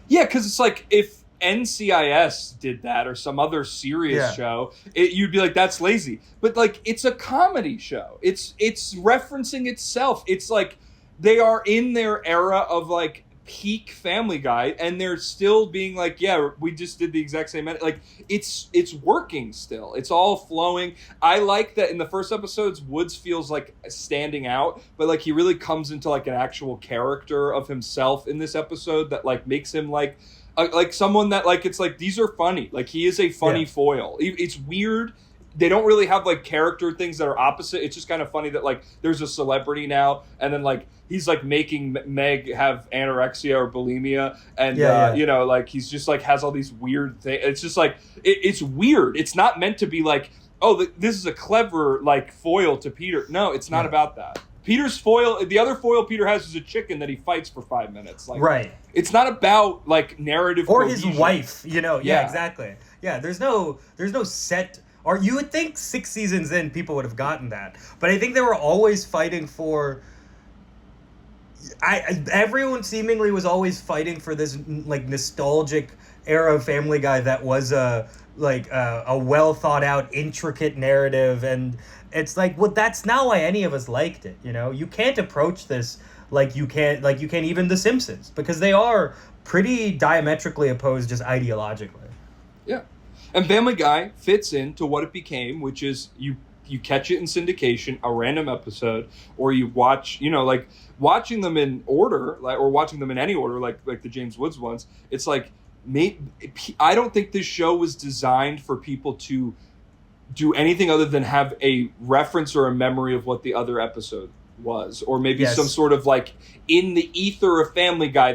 Yeah, because it's like, if NCIS did that or some other serious show, you'd be like, that's lazy. But like, it's a comedy show. It's referencing itself. It's like, they are in their era of like peak Family Guy, and they're still being like, yeah, we just did the exact same like, it's working still. It's all flowing. I like that in the first episodes, Woods feels like standing out, but like he really comes into like an actual character of himself in this episode that like makes him like someone that like, it's like, these are funny. Like, he is a funny foil. It's weird. They don't really have like character things that are opposite. It's just kind of funny that like there's a celebrity now, and then like he's like making Meg have anorexia or bulimia, and you know, like he's just like has all these weird things. It's just like it's weird. It's not meant to be like this is a clever like foil to Peter. No, it's not about that. Peter's foil, the other foil Peter has is a chicken that he fights for 5 minutes. Like, right. It's not about like narrative or cohesion. his wife, you know. Yeah, exactly. Yeah, there's no set. Or you would think 6 seasons in people would have gotten that, but I think they were always fighting for. Everyone seemingly was always fighting for this like nostalgic era of Family Guy that was a well thought out, intricate narrative, and it's like, well, that's not why any of us liked it. You know, you can't approach this like you can't even The Simpsons, because they are pretty diametrically opposed just ideologically. Yeah, and Family Guy fits into what it became, which is you catch it in syndication, a random episode, or you watch, you know, like watching them in order, like, or watching them in any order, like the James Woods ones. It's like, I don't think this show was designed for people to do anything other than have a reference or a memory of what the other episode was, or maybe some sort of like in the ether of Family Guy.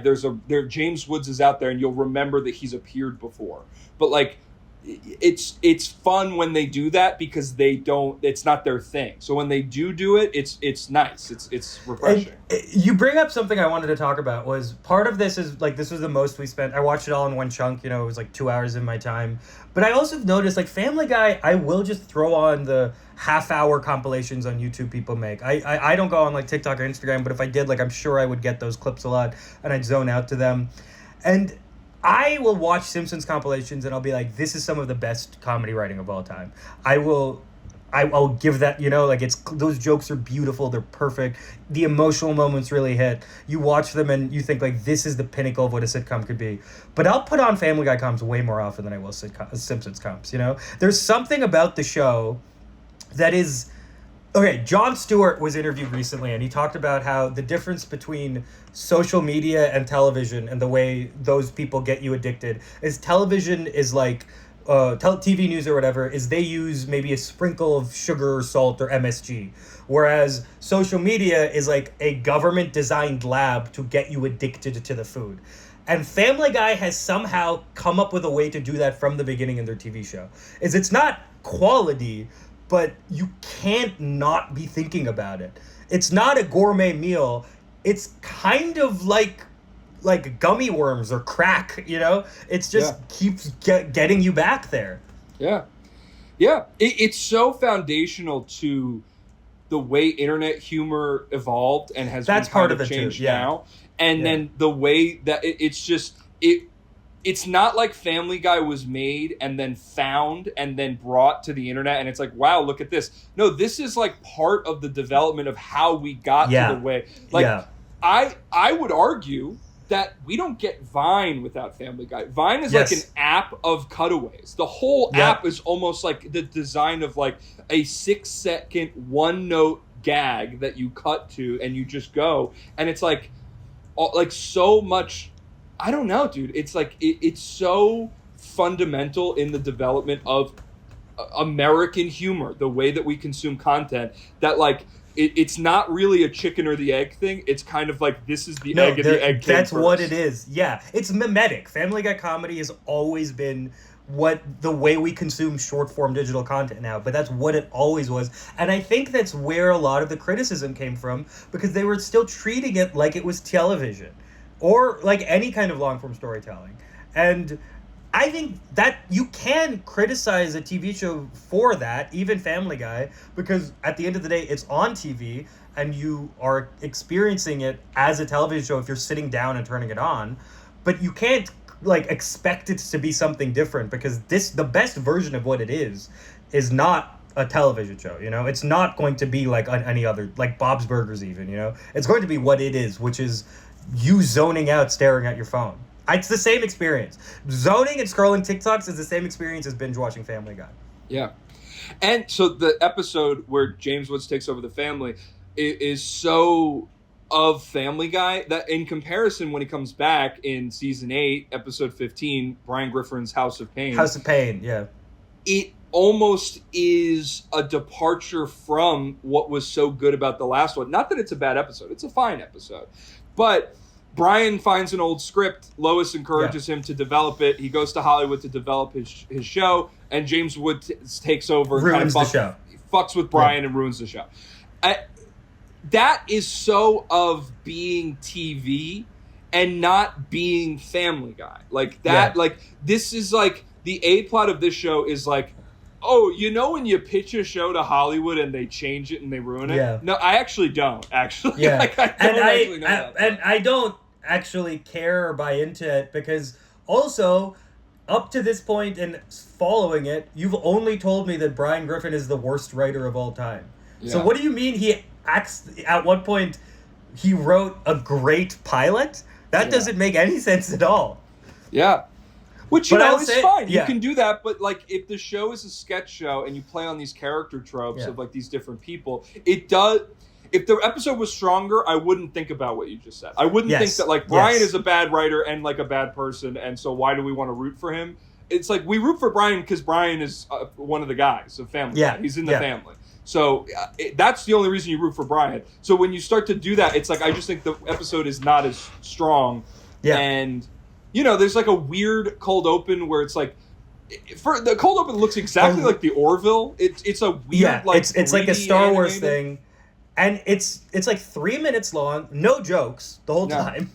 James Woods is out there, and you'll remember that he's appeared before. But like, it's fun when they do that because it's not their thing. So when they do it, it's nice. It's refreshing. And you bring up something I wanted to talk about. Was part of this is like, this was the most we spent. I watched it all in one chunk. You know, it was like 2 hours in my time. But I also noticed, like, Family Guy, I will just throw on the half-hour compilations on YouTube people make. I don't go on like TikTok or Instagram, but if I did, like, I'm sure I would get those clips a lot, and I'd zone out to them. And I will watch Simpsons compilations and I'll be like, this is some of the best comedy writing of all time. I'll give that, you know, like, those jokes are beautiful. They're perfect. The emotional moments really hit. You watch them and you think, like, this is the pinnacle of what a sitcom could be. But I'll put on Family Guy comps way more often than I will Simpsons comps, you know? There's something about the show that is... Okay, Jon Stewart was interviewed recently, and he talked about how the difference between social media and television and the way those people get you addicted is television is like TV news or whatever, is they use maybe a sprinkle of sugar or salt or MSG, whereas social media is like a government-designed lab to get you addicted to the food. And Family Guy has somehow come up with a way to do that from the beginning in their TV show. It's not quality, but you can't not be thinking about it. It's not a gourmet meal. It's kind of like gummy worms or crack, you know? It's just keeps getting you back there. Yeah. Yeah. It's so foundational to the way internet humor evolved and has That's been part kind of it changed too. Yeah. now. And then the way that it's not like Family Guy was made and then found and then brought to the internet and it's like, wow, look at this. No, this is like part of the development of how we got to the way. Like, I would argue that we don't get Vine without Family Guy. Vine is like an app of cutaways. The whole app is almost like the design of like a 6-second one-note gag that you cut to and you just go. And it's like so much... I don't know, dude. It's like it's so fundamental in the development of American humor, the way that we consume content, that like it's not really a chicken or the egg thing. It's kind of like, this is the egg and the egg came That's first. what it is. Yeah, it's mimetic. Family Guy comedy has always been the way we consume short form digital content now, but that's what it always was. And I think that's where a lot of the criticism came from, because they were still treating it like it was television or like any kind of long form storytelling. And I think that you can criticize a TV show for that, even Family Guy, because at the end of the day, it's on TV and you are experiencing it as a television show if you're sitting down and turning it on. But you can't like expect it to be something different, because the best version of what it is not a television show, you know? It's not going to be like any other, like Bob's Burgers even, you know? It's going to be what it is, which is you zoning out, staring at your phone. It's the same experience. Zoning and scrolling TikToks is the same experience as binge watching Family Guy. Yeah. And so the episode where James Woods takes over the family is so of Family Guy that in comparison, when he comes back in season 8, episode 15, Brian Griffin's House of Pain. House of Pain, yeah. It almost is a departure from what was so good about the last one. Not that it's a bad episode. It's a fine episode. But Brian finds an old script. Lois encourages him to develop it. He goes to Hollywood to develop his show, and James Wood takes over and ruins the show. Fucks with Brian and ruins the show. That is so of being TV and not being Family Guy. Like that, like this is like the A plot of this show is like, oh, you know when you pitch a show to Hollywood and they change it and they ruin it? Yeah. No, I actually don't, actually. Yeah. Like, I don't actually care or buy into it because also, up to this point and following it, you've only told me that Brian Griffin is the worst writer of all time. Yeah. So what do you mean he acts, at one point, he wrote a great pilot? That doesn't make any sense at all. Yeah. Which, you know, is fine. Yeah. You can do that, but, like, if the show is a sketch show and you play on these character tropes of, like, these different people, it does... If the episode was stronger, I wouldn't think about what you just said. I wouldn't think that, like, Brian is a bad writer and, like, a bad person, and so why do we want to root for him? It's like, we root for Brian because Brian is one of the guys of Family Guy. He's in the family. So that's the only reason you root for Brian. So when you start to do that, it's like, I just think the episode is not as strong. Yeah. And, you know, there's like a weird cold open where it's like, for the cold open looks exactly like the Orville. It's a weird, like, it's like a Star Wars thing. And it's like 3 minutes long, no jokes the whole time.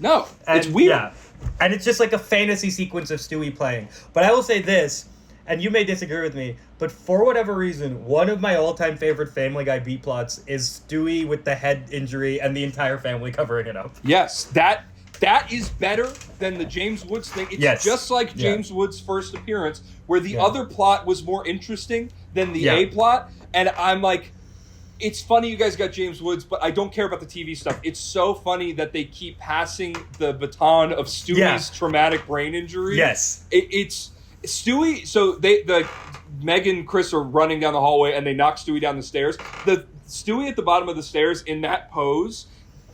No, it's weird. Yeah. And it's just like a fantasy sequence of Stewie playing. But I will say this, and you may disagree with me, but for whatever reason, one of my all-time favorite Family Guy B-plots is Stewie with the head injury and the entire family covering it up. Yes, that is better than the James Woods thing. It's just like James Woods' first appearance, where the other plot was more interesting than the A plot. And I'm like, it's funny you guys got James Woods, but I don't care about the TV stuff. It's so funny that they keep passing the baton of Stewie's traumatic brain injury. Yes. It's Stewie, so the Meg and Chris are running down the hallway and they knock Stewie down the stairs. The Stewie at the bottom of the stairs in that pose,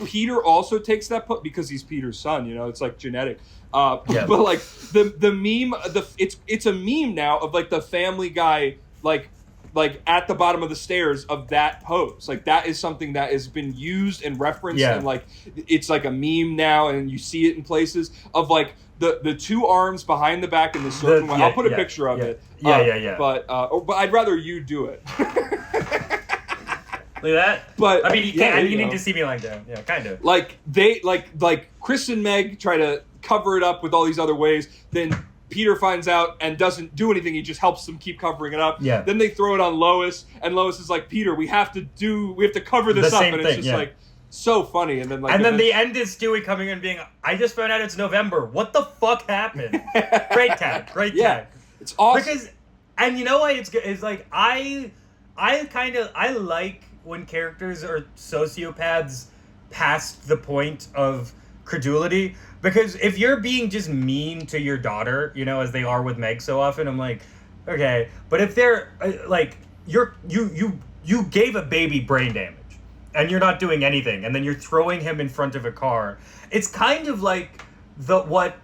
Peter also takes that pose because he's Peter's son, you know, it's like genetic. But like the meme, it's a meme now of like the Family Guy like at the bottom of the stairs of that pose. Like that is something that has been used and referenced and like it's like a meme now and you see it in places of like the two arms behind the back in the certain way. I'll put a picture of it. But I'd rather you do it. Look at that. But I mean, you need to see me like that. Yeah, kind of. Like they like Chris and Meg try to cover it up with all these other ways. Then Peter finds out and doesn't do anything. He just helps them keep covering it up. Yeah. Then they throw it on Lois, and Lois is like, Peter, we have to cover this up. And it's just like so funny. And then the end is Stewie coming in and being, I just found out it's November. What the fuck happened? Great tag. It's awesome. Because, and you know why it's good? It's like I like when characters are sociopaths past the point of credulity, because if you're being just mean to your daughter, you know, as they are with Meg so often, I'm like, okay, but if they're like you gave a baby brain damage and you're not doing anything and then you're throwing him in front of a car, it's kind of like what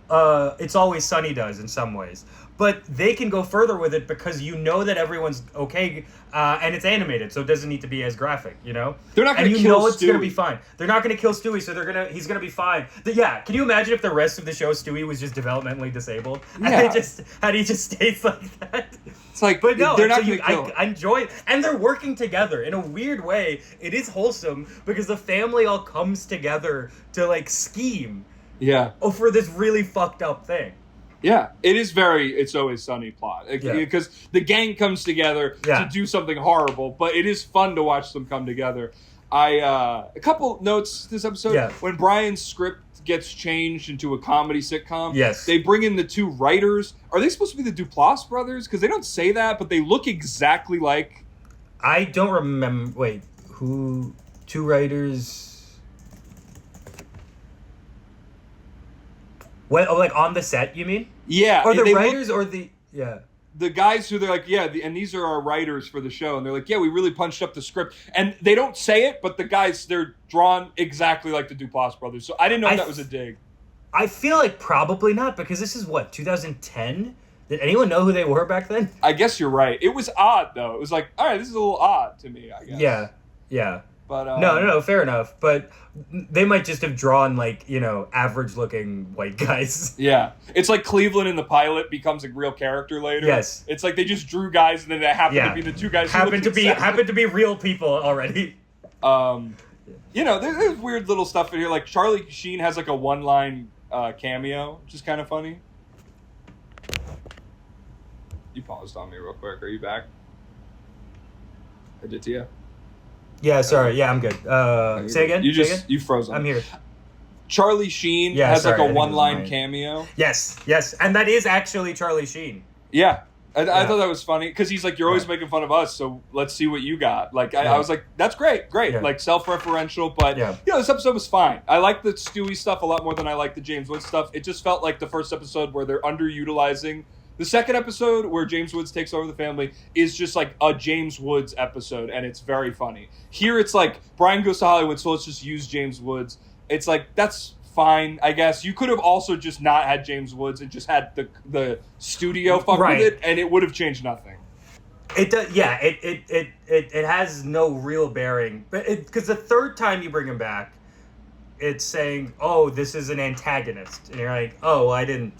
It's Always Sunny does in some ways. But they can go further with it because you know that everyone's okay, and it's animated, so it doesn't need to be as graphic, you know? They're not going to kill Stewie. And you know it's going to be fine. They're not going to kill Stewie, so he's going to be fine. Can you imagine if the rest of the show Stewie was just developmentally disabled? Yeah. And he just stays like that? It's like, but no, they're not going to kill him. I enjoy it. And they're working together. In a weird way, it is wholesome because the family all comes together to, like, scheme. Yeah. For this really fucked up thing. Yeah, it is very It's Always Sunny plot. Because the gang comes together to do something horrible, but it is fun to watch them come together. A couple notes this episode. Yeah. When Brian's script gets changed into a comedy sitcom, they bring in the two writers. Are they supposed to be the Duplass brothers? Because they don't say that, but they look exactly like... I don't remember... Wait, who... Two writers... What, like on the set, you mean? Yeah. Or the writers or the... Yeah. The guys who they're like, and these are our writers for the show. And they're like, we really punched up the script. And they don't say it, but the guys, they're drawn exactly like the Duplass brothers. So I didn't know if that was a dig. I feel like probably not, because this is, 2010? Did anyone know who they were back then? I guess you're right. It was odd, though. It was like, all right, this is a little odd to me, I guess. Yeah. But No, fair enough. But they might just have drawn like, average-looking white guys. Yeah, it's like Cleveland in the pilot becomes a real character later. Yes, it's like they just drew guys and then they happen to be the two guys happen to be real people already. There's weird little stuff in here. Like Charlie Sheen has like a one-line cameo, which is kind of funny. You paused on me real quick. Are you back? Aditya? Yeah, sorry. Yeah, I'm good. Say again? You froze on I'm me. here. Charlie Sheen has like a one-line cameo. Yes. And that is actually Charlie Sheen. Yeah. I thought that was funny because he's like, you're always making fun of us, so let's see what you got. Like, I was like, that's great, Yeah. like self-referential, but this episode was fine. I like the Stewie stuff a lot more than I like the James Woods stuff. It just felt like the first episode where they're underutilizing. The second episode where James Woods takes over the family is just like a James Woods episode, and it's very funny. Here it's like Brian goes to Hollywood, so let's just use James Woods. It's like, that's fine, I guess. You could have also just not had James Woods and just had the studio fuck with it, and it would have changed nothing. It does, yeah. It has no real bearing, but because the third time you bring him back, it's saying, "Oh, this is an antagonist," and you're like, "Oh, well, I didn't."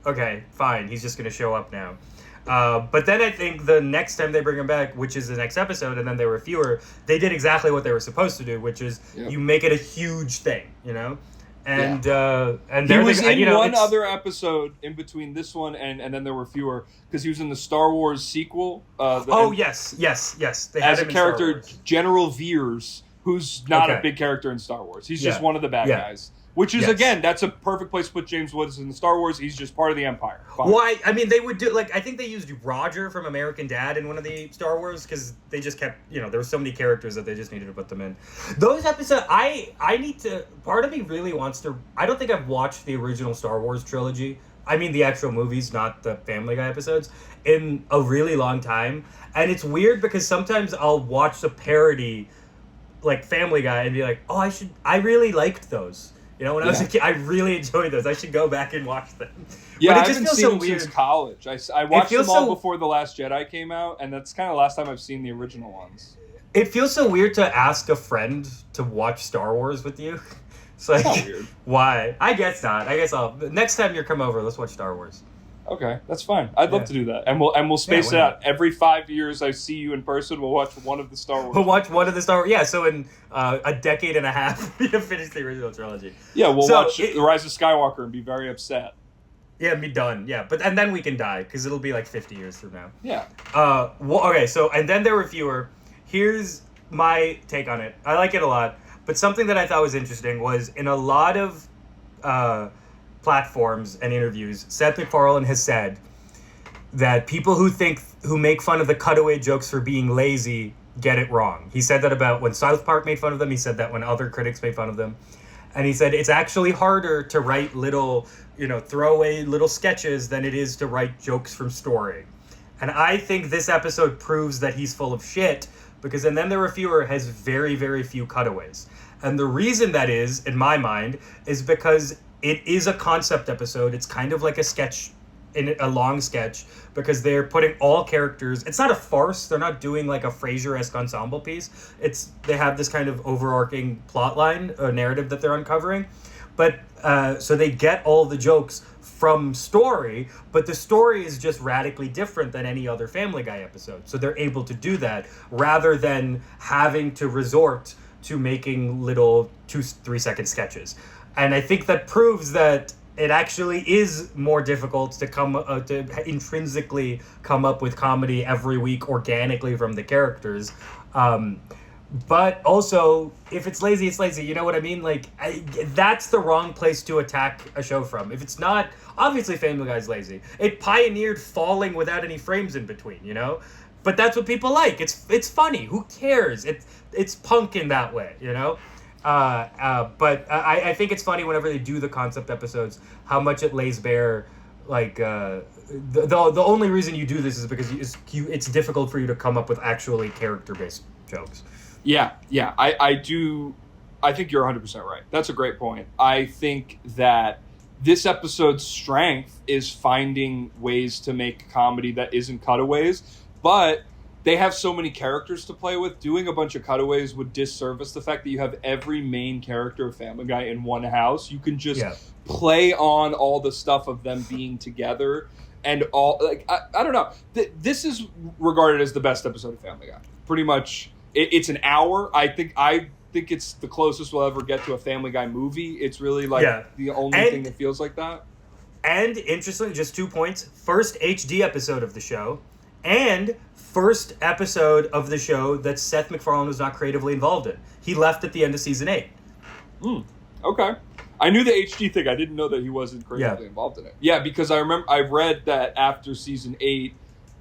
Okay, fine. He's just going to show up now. But then I think the next time they bring him back, which is the next episode, and then there were fewer, they did exactly what they were supposed to do, which is you make it a huge thing, And and he was in one other episode in between this one and then there were fewer because he was in the Star Wars sequel. Yes. They as had a him in character, Star Wars. General Veers, who's not a big character in Star Wars. He's just one of the bad guys. Which is, again, that's a perfect place to put James Woods in the Star Wars. He's just part of the Empire. Fine. Well, I mean, they would do, I think they used Roger from American Dad in one of the Star Wars, because they just kept, there were so many characters that they just needed to put them in. Those episodes, I need to, part of me really wants to, I don't think I've watched the original Star Wars trilogy, I mean the actual movies, not the Family Guy episodes, in a really long time. And it's weird because sometimes I'll watch the parody, like Family Guy, and be like, oh, I really liked those. When I was a kid, I really enjoyed those. I should go back and watch them. Yeah, but I haven't seen them since college. I watched them all before The Last Jedi came out, and that's kind of the last time I've seen the original ones. It feels so weird to ask a friend to watch Star Wars with you. It's like, not weird. Why? I guess not. I guess next time you come over, let's watch Star Wars. Okay, that's fine. I'd love to do that, and we'll space it out. Every 5 years I see you in person, we'll watch one of the Star Wars. We'll watch one of the Star Wars. Yeah, so in a decade and a half, we have finished the original trilogy. Yeah, we'll watch The Rise of Skywalker and be very upset. Yeah, be done. Yeah, and then we can die because it'll be like 50 years from now. Yeah. Okay, so and then there were fewer. Here's my take on it. I like it a lot, but something that I thought was interesting was in a lot of platforms and interviews, Seth MacFarlane has said that people who make fun of the cutaway jokes for being lazy get it wrong. He said that about when South Park made fun of them. He said that when other critics made fun of them. And he said it's actually harder to write little, throwaway little sketches than it is to write jokes from story. And I think this episode proves that he's full of shit because And Then There Were Fewer has very, very few cutaways. And the reason that is, in my mind, is because it is a concept episode. It's kind of like a sketch, a long sketch, because they're putting all characters. It's not a farce. They're not doing like a Frasier-esque ensemble piece. They have this kind of overarching plot line, a narrative that they're uncovering. But so they get all the jokes from story, but the story is just radically different than any other Family Guy episode. So they're able to do that rather than having to resort to making little 2-3 second sketches. And I think that proves that it actually is more difficult to intrinsically come up with comedy every week organically from the characters. But also, if it's lazy, it's lazy. You know what I mean? That's the wrong place to attack a show from. If it's not, obviously Family Guy's lazy. It pioneered falling without any frames in between, But that's what people like. It's funny. Who cares? It's punk in that way, But I think it's funny whenever they do the concept episodes, how much it lays bare, the only reason you do this is because it's difficult for you to come up with actually character-based jokes. Yeah, I do. I think you're 100% right. That's a great point. I think that this episode's strength is finding ways to make comedy that isn't cutaways, but they have so many characters to play with. Doing a bunch of cutaways would disservice the fact that you have every main character of Family Guy in one house. You can just play on all the stuff of them being together and all. Like I don't know. This is regarded as the best episode of Family Guy. Pretty much, it's an hour. I think it's the closest we'll ever get to a Family Guy movie. It's really like the only thing that feels like that. And interestingly, just 2 points. First HD episode of the show, and first episode of the show that Seth MacFarlane was not creatively involved in. He left at the end of season 8. Okay. I knew the HD thing. I didn't know that he wasn't creatively involved in it. Yeah, because I read that after season 8,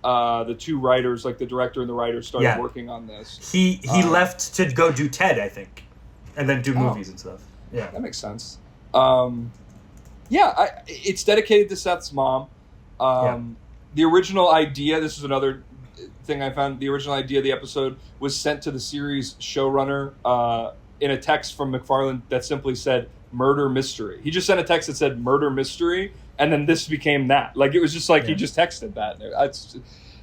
the two writers, like the director and the writer, started working on this. He left to go do TED, I think, and then do movies and stuff. Yeah, that makes sense. It's dedicated to Seth's mom. The original idea, this is another thing I found, the original idea of the episode was sent to the series showrunner in a text from MacFarlane that simply said, murder mystery. He just sent a text that said murder mystery, and then this became that. Like, it was just like he just texted that.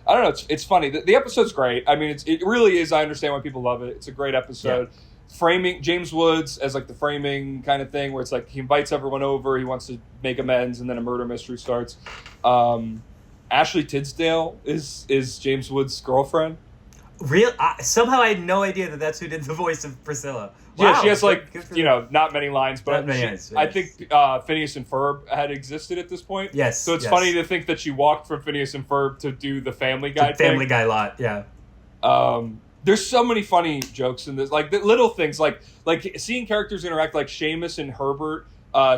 I don't know, it's funny. The episode's great. I mean, it really is. I understand why people love it. It's a great episode. Framing James Woods as like the framing kind of thing where it's like he invites everyone over, he wants to make amends, and then a murder mystery starts. Ashley Tisdale is James Woods' girlfriend. Somehow I had no idea that that's who did the voice of Priscilla. Yeah, wow. She has not many lines, but I think Phineas and Ferb had existed at this point. Yes. So it's funny to think that she walked from Phineas and Ferb to do the Family Guy thing. Family Guy lot, yeah. There's so many funny jokes in this, like the little things, like seeing characters interact, like Seamus and Herbert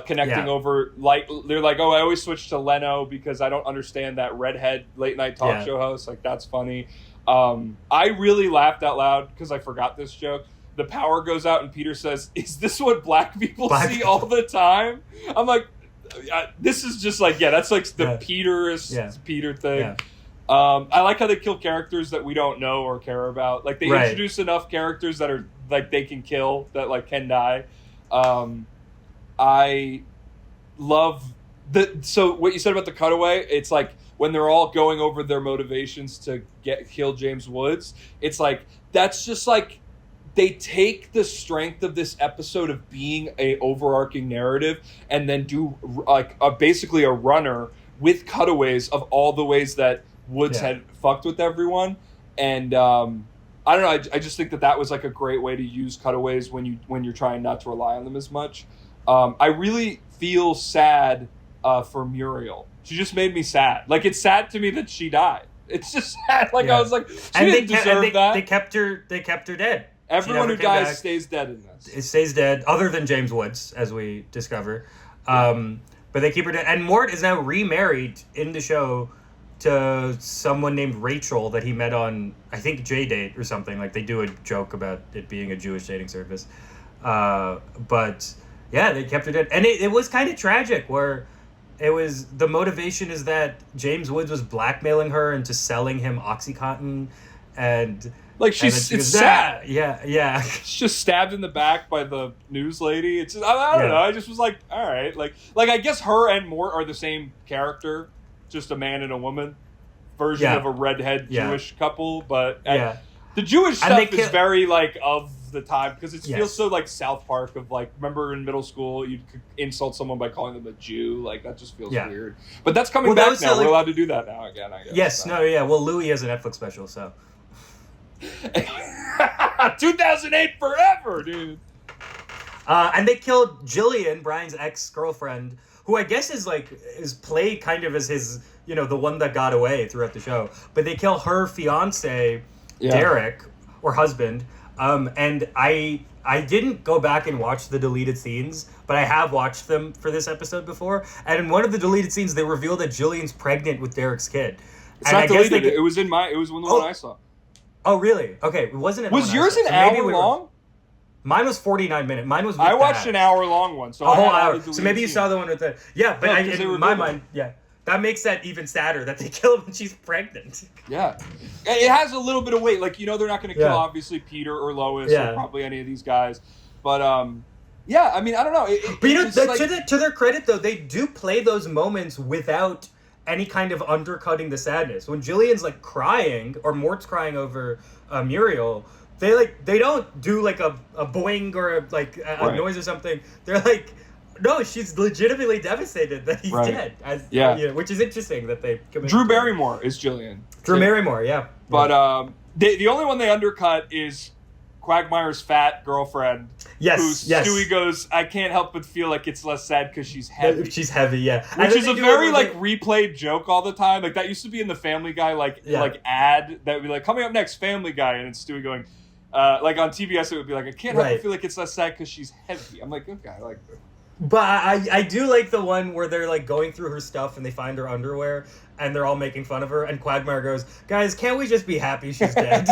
connecting over. Like they're like, oh, I always switch to Leno because I don't understand that redhead late night talk show host. Like that's funny. I really laughed out loud because I forgot this joke. The power goes out and Peter says, "Is this what black people see all the time?" I'm like, this is just like, that's like the Peter thing. Yeah. I like how they kill characters that we don't know or care about. Like they introduce enough characters that are like they can kill, that like can die. I love so what you said about the cutaway. It's like when they're all going over their motivations to kill James Woods. It's like that's just like they take the strength of this episode of being a overarching narrative and then do like basically a runner with cutaways of all the ways that Woods had fucked with everyone, and I don't know. I just think that was like a great way to use cutaways when you're trying not to rely on them as much. I really feel sad for Muriel. She just made me sad. Like it's sad to me that she died. It's just sad. Like I was like, she didn't deserve that. They kept her dead. Everyone who dies stays dead in this. It stays dead, other than James Woods, as we discover. But they keep her dead. And Mort is now remarried in the show to someone named Rachel that he met on, I think, J-Date or something. Like, they do a joke about it being a Jewish dating service. But, yeah, they kept her dead. And it was kind of tragic, where it was, the motivation is that James Woods was blackmailing her into selling him OxyContin, and... Like, it's sad. Yeah. She's just stabbed in the back by the news lady. It's I don't know. I just was like, all right. Like I guess her and Mort are the same character, just a man and a woman version of a redhead Jewish couple. But the Jewish stuff is very, like, of the time, because it feels so, like, South Park of, like, remember in middle school you could insult someone by calling them a Jew? Like, that just feels weird. But that's coming back now. We're allowed to do that now again, I guess. Yes, Well, Louis has a Netflix special, so... 2008 forever, dude. And they killed Jillian, Brian's ex-girlfriend, who I guess is played kind of as his, the one that got away throughout the show. But they kill her fiance, Derek, or husband. And I didn't go back and watch the deleted scenes, but I have watched them for this episode before. And in one of the deleted scenes, they reveal that Jillian's pregnant with Derek's kid. It's not deleted. It was in the one I saw. Oh, really? Okay, wasn't it? Was yours an hour long? Mine was 49 minutes. Mine was. I watched an hour long one, so a whole hour. So maybe you saw the one with the but in my mind, that makes that even sadder that they kill her when she's pregnant. Yeah, it has a little bit of weight. Like they're not going to kill obviously Peter or Lois or probably any of these guys, but I mean I don't know. But to their credit though, they do play those moments without any kind of undercutting the sadness. When Jillian's like crying or Mort's crying over Muriel, they don't do like a boing or a noise or something. They're like, no, she's legitimately devastated that he's dead. Which is interesting that they commit. Drew Barrymore is Jillian. Drew Barrymore, yeah. But the only one they undercut is Quagmire's fat girlfriend. Yes. Stewie goes, I can't help but feel like it's less sad because she's heavy. She's heavy, yeah. Which is a very replayed joke all the time. Like that used to be in the Family Guy ad that would be like, coming up next, Family Guy, and it's Stewie going, like on TBS it would be like, I can't help but feel like it's less sad because she's heavy. I'm like, okay, I like that. But I do like the one where they're like going through her stuff and they find her underwear and they're all making fun of her and Quagmire goes, guys, can't we just be happy she's dead?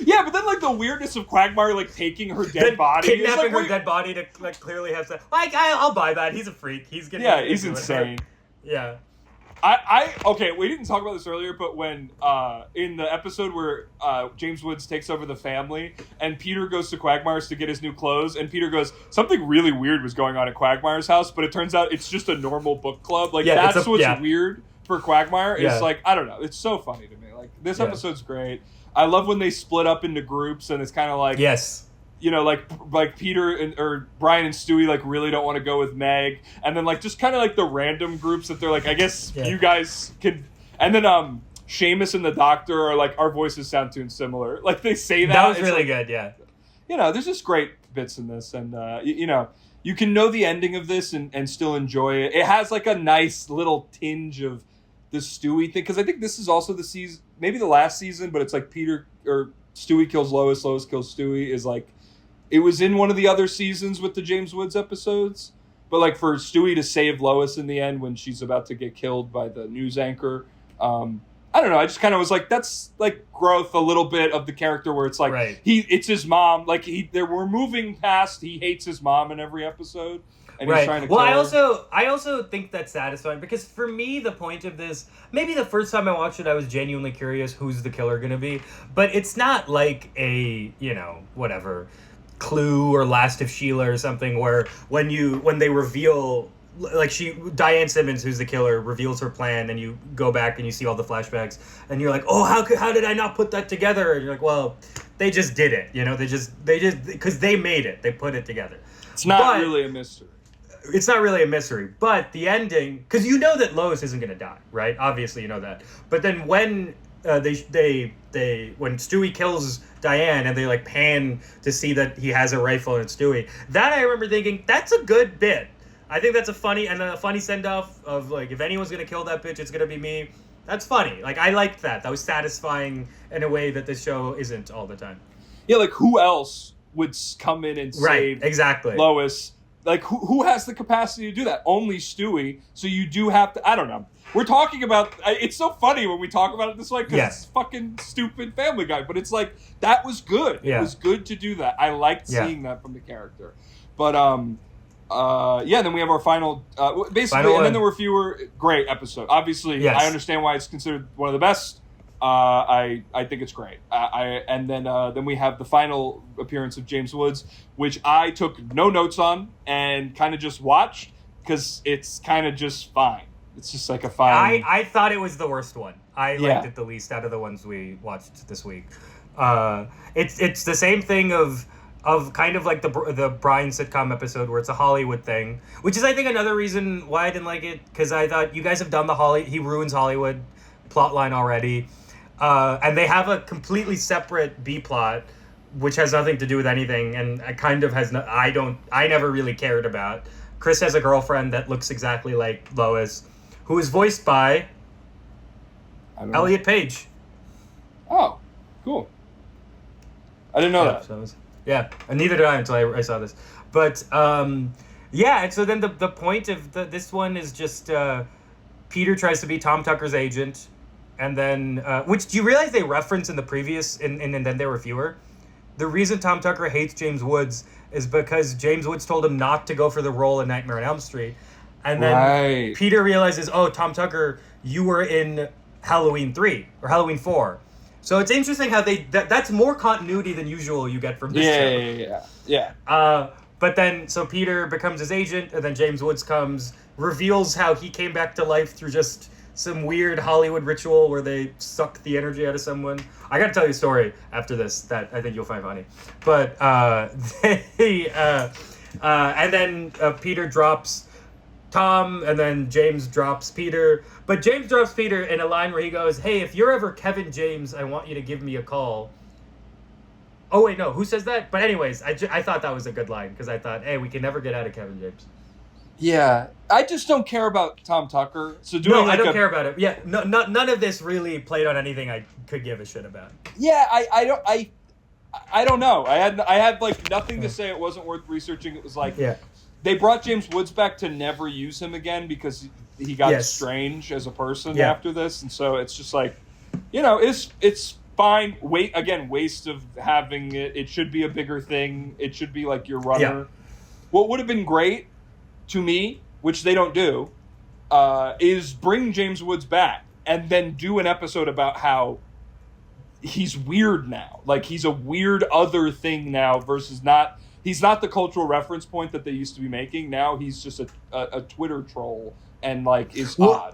Yeah, but then like the weirdness of Quagmire like taking her dead body, kidnapping her dead body to like clearly have sex. Like I'll buy that. He's a freak. He's getting he's insane. Yeah. Okay, we didn't talk about this earlier, but when in the episode where James Woods takes over the family and Peter goes to Quagmire's to get his new clothes, and Peter goes, something really weird was going on at Quagmire's house, but it turns out it's just a normal book club. Like that's what's weird for Quagmire. Is like, I don't know, it's so funny to me. Like this episode's great. I love when they split up into groups and it's kind of like you know, like Peter or Brian and Stewie like really don't want to go with Meg, and then like just kind of like the random groups that they're like, I guess you guys can, and then Seamus and the Doctor are like, our voices sound too similar. Like they say that. That was really good, yeah. You know, there's just great bits in this, and you know, you can know the ending of this and still enjoy it. It has like a nice little tinge of the Stewie thing, because I think this is also the season, maybe the last season, but it's like Peter or Stewie kills Lois, Lois kills Stewie is like, it was in one of the other seasons with the James Woods episodes, but like for Stewie to save Lois in the end when she's about to get killed by the news anchor, I don't know. I just kind of was like, that's like growth a little bit of the character where it's like it's his mom. Like we're moving past. He hates his mom in every episode, and he's trying to. Well, I also think that's satisfying because for me, the point of this, maybe the first time I watched it, I was genuinely curious who's the killer going to be, but it's not like a whatever Clue or Last of Sheila or something where when they reveal. Like Diane Simmons, who's the killer, reveals her plan, and you go back and you see all the flashbacks, and you're like, oh, how did I not put that together? And you're like, well, they just did it, they just because they made it, they put it together. It's not really a mystery. It's not really a mystery, but the ending, because you know that Lois isn't going to die, right? Obviously, you know that. But then when when Stewie kills Diane and they like pan to see that he has a rifle and it's Stewie, that I remember thinking that's a good bit. I think that's a funny send-off of, like, if anyone's going to kill that bitch, it's going to be me. That's funny. Like, I liked that. That was satisfying in a way that this show isn't all the time. Yeah, like, who else would come in and save Lois? Like, who has the capacity to do that? Only Stewie. So you do have to, I don't know. We're talking about, it's so funny when we talk about it this way because it's fucking stupid Family Guy. But it's like, that was good. Yeah. It was good to do that. I liked seeing that from the character. But, then we have our final, basically, and then there were fewer. Great episode. Obviously, I understand why it's considered one of the best. I think it's great. And then we have the final appearance of James Woods, which I took no notes on and kind of just watched because it's kind of just fine. It's just like a fine. I thought it was the worst one. I liked it the least out of the ones we watched this week. It's the same thing of kind of like the Brian sitcom episode where it's a Hollywood thing, which is I think another reason why I didn't like it, because I thought you guys have done he ruins Hollywood plotline already, and they have a completely separate B plot which has nothing to do with anything, and it kind of has I never really cared about. Chris has a girlfriend that looks exactly like Lois, who is voiced by Elliot Page. Oh, cool. I didn't know that. So yeah, and neither did I until I saw this. But, and so then the point of this one is just Peter tries to be Tom Tucker's agent, and then, which, do you realize they reference in the previous, and then there were fewer? The reason Tom Tucker hates James Woods is because James Woods told him not to go for the role in Nightmare on Elm Street. And then Peter realizes, oh, Tom Tucker, you were in Halloween 3, or Halloween 4. So it's interesting how that's more continuity than usual you get from this show. Yeah. But then, so Peter becomes his agent, and then James Woods comes reveals how he came back to life through just some weird Hollywood ritual where they suck the energy out of someone. I gotta tell you a story after this that I think you'll find funny. But and then Peter drops Tom, and then James drops Peter. But James drops Peter in a line where he goes, "Hey, if you're ever Kevin James, I want you to give me a call." Oh, wait, no. Who says that? But anyways, I thought that was a good line because I thought, hey, we can never get out of Kevin James. Yeah. I just don't care about Tom Tucker. So I don't care about it. Yeah, none of this really played on anything I could give a shit about. Yeah, I don't know. I had like nothing to say. It wasn't worth researching. It was like they brought James Woods back to never use him again because he got strange as a person after this, and so it's just like, it's fine. Waste of having it. It should be a bigger thing. It should be like your runner. Yeah. What would have been great to me, which they don't do, is bring James Woods back and then do an episode about how he's weird now. Like, he's a weird other thing now versus he's not the cultural reference point that they used to be making. Now he's just a Twitter troll and is odd.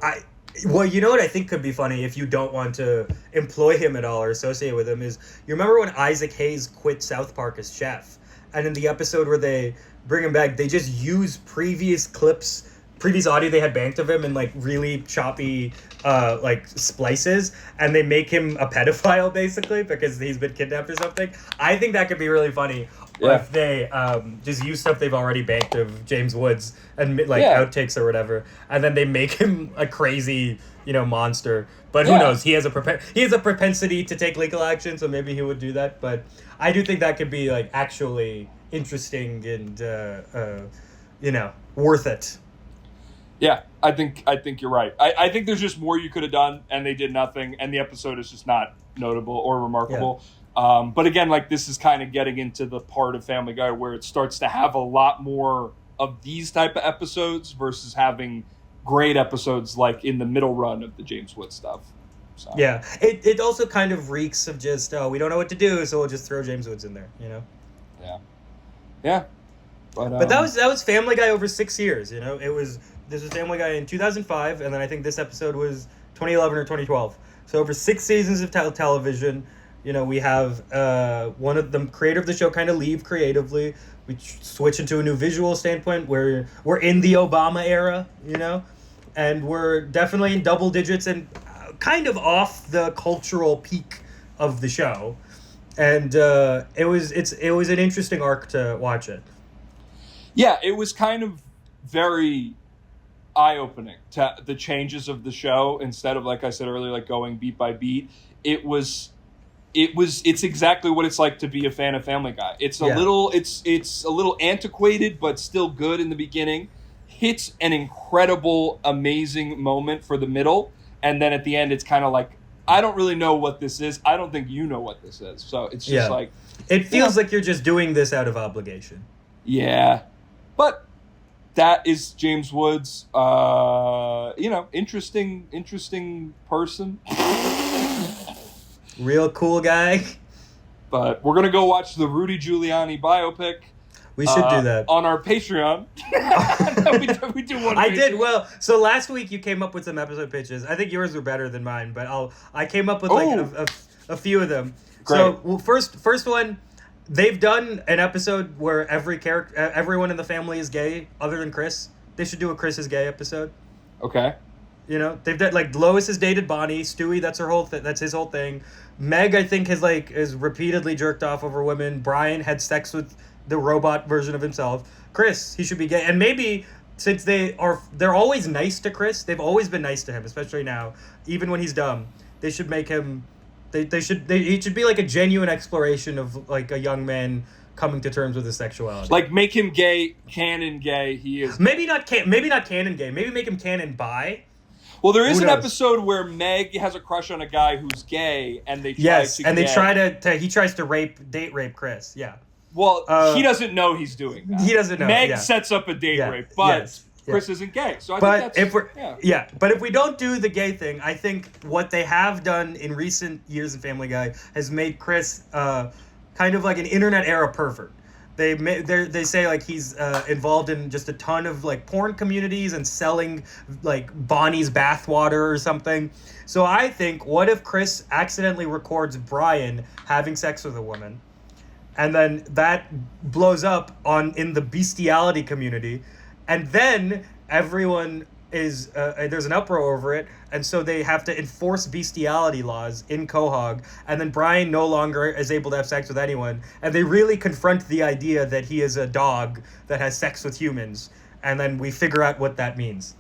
Well, you know what I think could be funny if you don't want to employ him at all or associate with him is, you remember when Isaac Hayes quit South Park as chef? And in the episode where they bring him back, they just use previous audio they had banked of him in really choppy splices, and they make him a pedophile basically because he's been kidnapped or something. I think that could be really funny if they just use stuff they've already banked of James Woods and outtakes or whatever, and then they make him a crazy monster. But who knows? He has a propensity to take legal action, so maybe he would do that. But I do think that could be actually interesting and worth it. Yeah, I think you're right. I think there's just more you could have done, and they did nothing, and the episode is just not notable or remarkable. Yeah. But again, this is kind of getting into the part of Family Guy where it starts to have a lot more of these type of episodes versus having great episodes in the middle run of the James Wood stuff. So. Yeah, it also kind of reeks of just, we don't know what to do, so we'll just throw James Woods in there, Yeah. But that was Family Guy over 6 years, This was Family Guy in 2005, and then I think this episode was 2011 or 2012. So over 6 seasons of television, we have one of the creator of the show kind of leave creatively. We switch into a new visual standpoint where we're in the Obama era, and we're definitely in double digits and kind of off the cultural peak of the show. And it was an interesting arc to watch it. Yeah, it was kind of very eye-opening to the changes of the show instead of, like I said earlier, going beat by beat. It's exactly what it's like to be a fan of Family Guy. It's a little antiquated but still good in the beginning. Hits an incredible, amazing moment for the middle, and then at the end it's kind of I don't really know what this is. I don't think you know what this is. So it's just it feels like you're just doing this out of obligation. Yeah. But that is James Woods. Interesting person. Real cool guy. But we're going to go watch the Rudy Giuliani biopic. We should do that. On our Patreon. we do one. I did. Well, so last week you came up with some episode pitches. I think yours were better than mine, but I came up with a few of them. Great. So first one, they've done an episode where everyone in the family is gay other than Chris. They should do a Chris is gay episode. Okay. They've done Lois has dated Bonnie, Stewie, that's his whole thing. Meg, I think, is repeatedly jerked off over women. Brian had sex with the robot version of himself. Chris, he should be gay. And maybe since they're always nice to Chris, they've always been nice to him, especially now, even when he's dumb. They should make him he should be a genuine exploration of a young man coming to terms with his sexuality. Make him gay, canon gay. He is maybe not canon gay. Maybe make him canon bi. Well, there is an episode where Meg has a crush on a guy who's gay, and they try he tries to date rape Chris. Yeah. Well, he doesn't know he's doing that. He doesn't know. Meg sets up a date rape, but Chris isn't gay. So but if we don't do the gay thing, I think what they have done in recent years in Family Guy has made Chris kind of like an internet era pervert. They say like he's involved in just a ton of like porn communities and selling like Bonnie's bathwater or something. So I think, what if Chris accidentally records Brian having sex with a woman, and then that blows up in the bestiality community, and then everyone is there's an uproar over it, and so they have to enforce bestiality laws in Quahog, and then Brian no longer is able to have sex with anyone, and they really confront the idea that he is a dog that has sex with humans, and then we figure out what that means.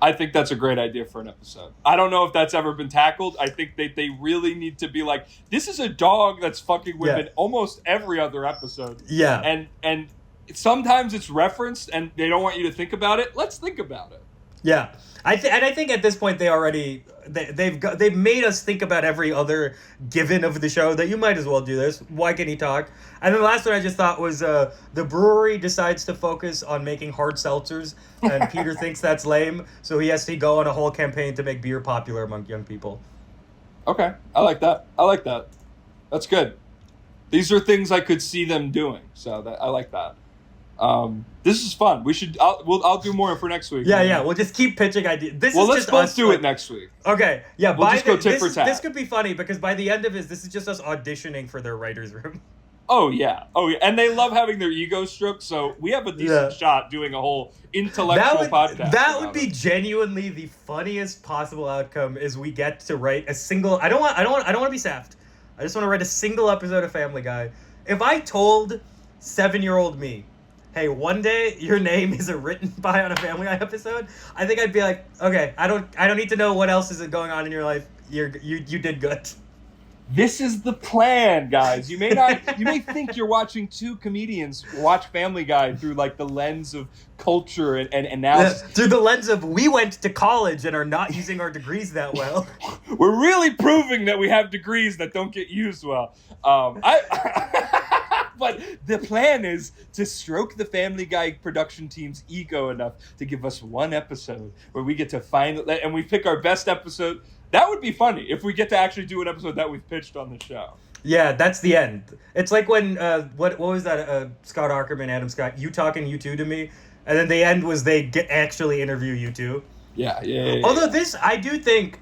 I think that's a great idea for an episode. I don't know if that's ever been tackled. I think they really need to be like, this is a dog that's fucking women almost every other episode. Yeah. And sometimes it's referenced and they don't want you to think about it. Let's think about it. Yeah, I think at this point they've made us think about every other given of the show that you might as well do this. Why can he talk? And then the last one I just thought was the brewery decides to focus on making hard seltzers, and Peter thinks that's lame, so he has to go on a whole campaign to make beer popular among young people. Okay, I like that. That's good. These are things I could see them doing, so I like that. This is fun. I'll do more for next week. Yeah. We'll just keep pitching ideas. Let's both do it next week. Okay. Yeah. We'll just go tit for tat. This could be funny because by the end of this is just us auditioning for their writers' room. Oh yeah. And they love having their ego stroked. So we have a decent shot doing a whole intellectual podcast. That would be genuinely the funniest possible outcome. Is we get to write a single. I don't want to be sapped. I just want to write a single episode of Family Guy. If I told 7-year-old me, hey, one day your name is written by on a Family Guy episode, I think I'd be like, okay, I don't need to know what else is going on in your life. You did good. This is the plan, guys. You may think you're watching two comedians watch Family Guy through like the lens of culture and analysis. Through the lens of we went to college and are not using our degrees that well. We're really proving that we have degrees that don't get used well. But the plan is to stroke the Family Guy production team's ego enough to give us one episode where we get to and we pick our best episode. That would be funny if we get to actually do an episode that we've pitched on the show. Yeah, that's the end. It's like when, what was that, Scott Aukerman, Adam Scott, you talking U2 to me, and then the end was they actually interview U2. Yeah. Although this, I do think,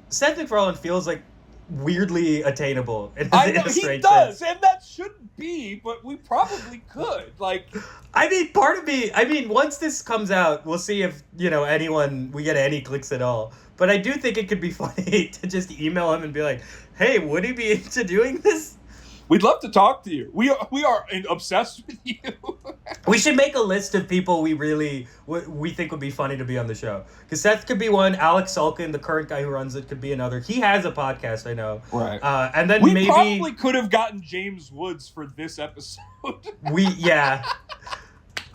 Seth MacFarlane feels like weirdly attainable. I know, he does, and that shouldn't be, but we probably could. Part of me, once this comes out, we'll see if, we get any clicks at all. But I do think it could be funny to just email him and be like, hey, would he be into doing this? We'd love to talk to you. We are obsessed with you. We should make a list of people we think would be funny to be on the show. Because Seth could be one. Alex Sulkin, the current guy who runs it, could be another. He has a podcast, I know. Right. And then we probably could have gotten James Woods for this episode.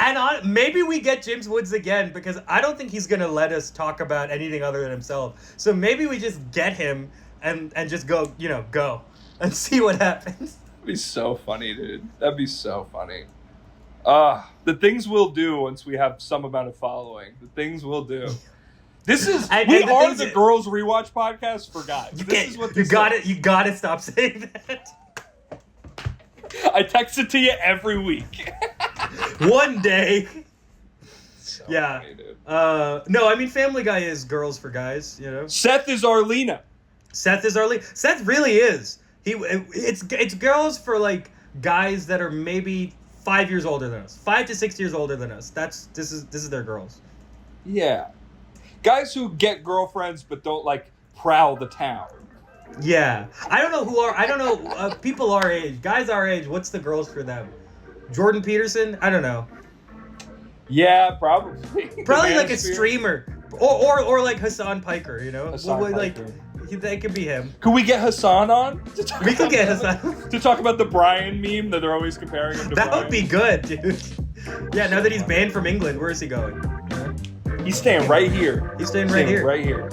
And maybe we get James Woods again, because I don't think he's going to let us talk about anything other than himself. So maybe we just get him and just go and see what happens. That'd be so funny, dude. That'd be so funny. The things we'll do once we have some amount of following. The things we'll do. This is we are the Girls Rewatch podcast for guys. This is what you got it. You got to stop saying that. I text it to you every week. One day. So yeah. funny, dude. No, Family Guy is girls for guys, Seth is Arlena. Seth really is. It's girls for like guys that are maybe 5 years older than us. 5 to 6 years older than us. This is their girls. Yeah. Guys who get girlfriends but don't prowl the town. Yeah. I don't know people our age, guys our age, what's the girls for them? Jordan Peterson? I don't know. Yeah, probably. Probably like a streamer. Or like Hassan Piker, Hassan Piker. That could be him. Could we get Hassan on? We could get Hassan. To talk about the Brian meme that they're always comparing him to That Brian. would be good, dude. Yeah, now that he's banned from England, where is he going? He's staying right here. He's staying right here. Right here.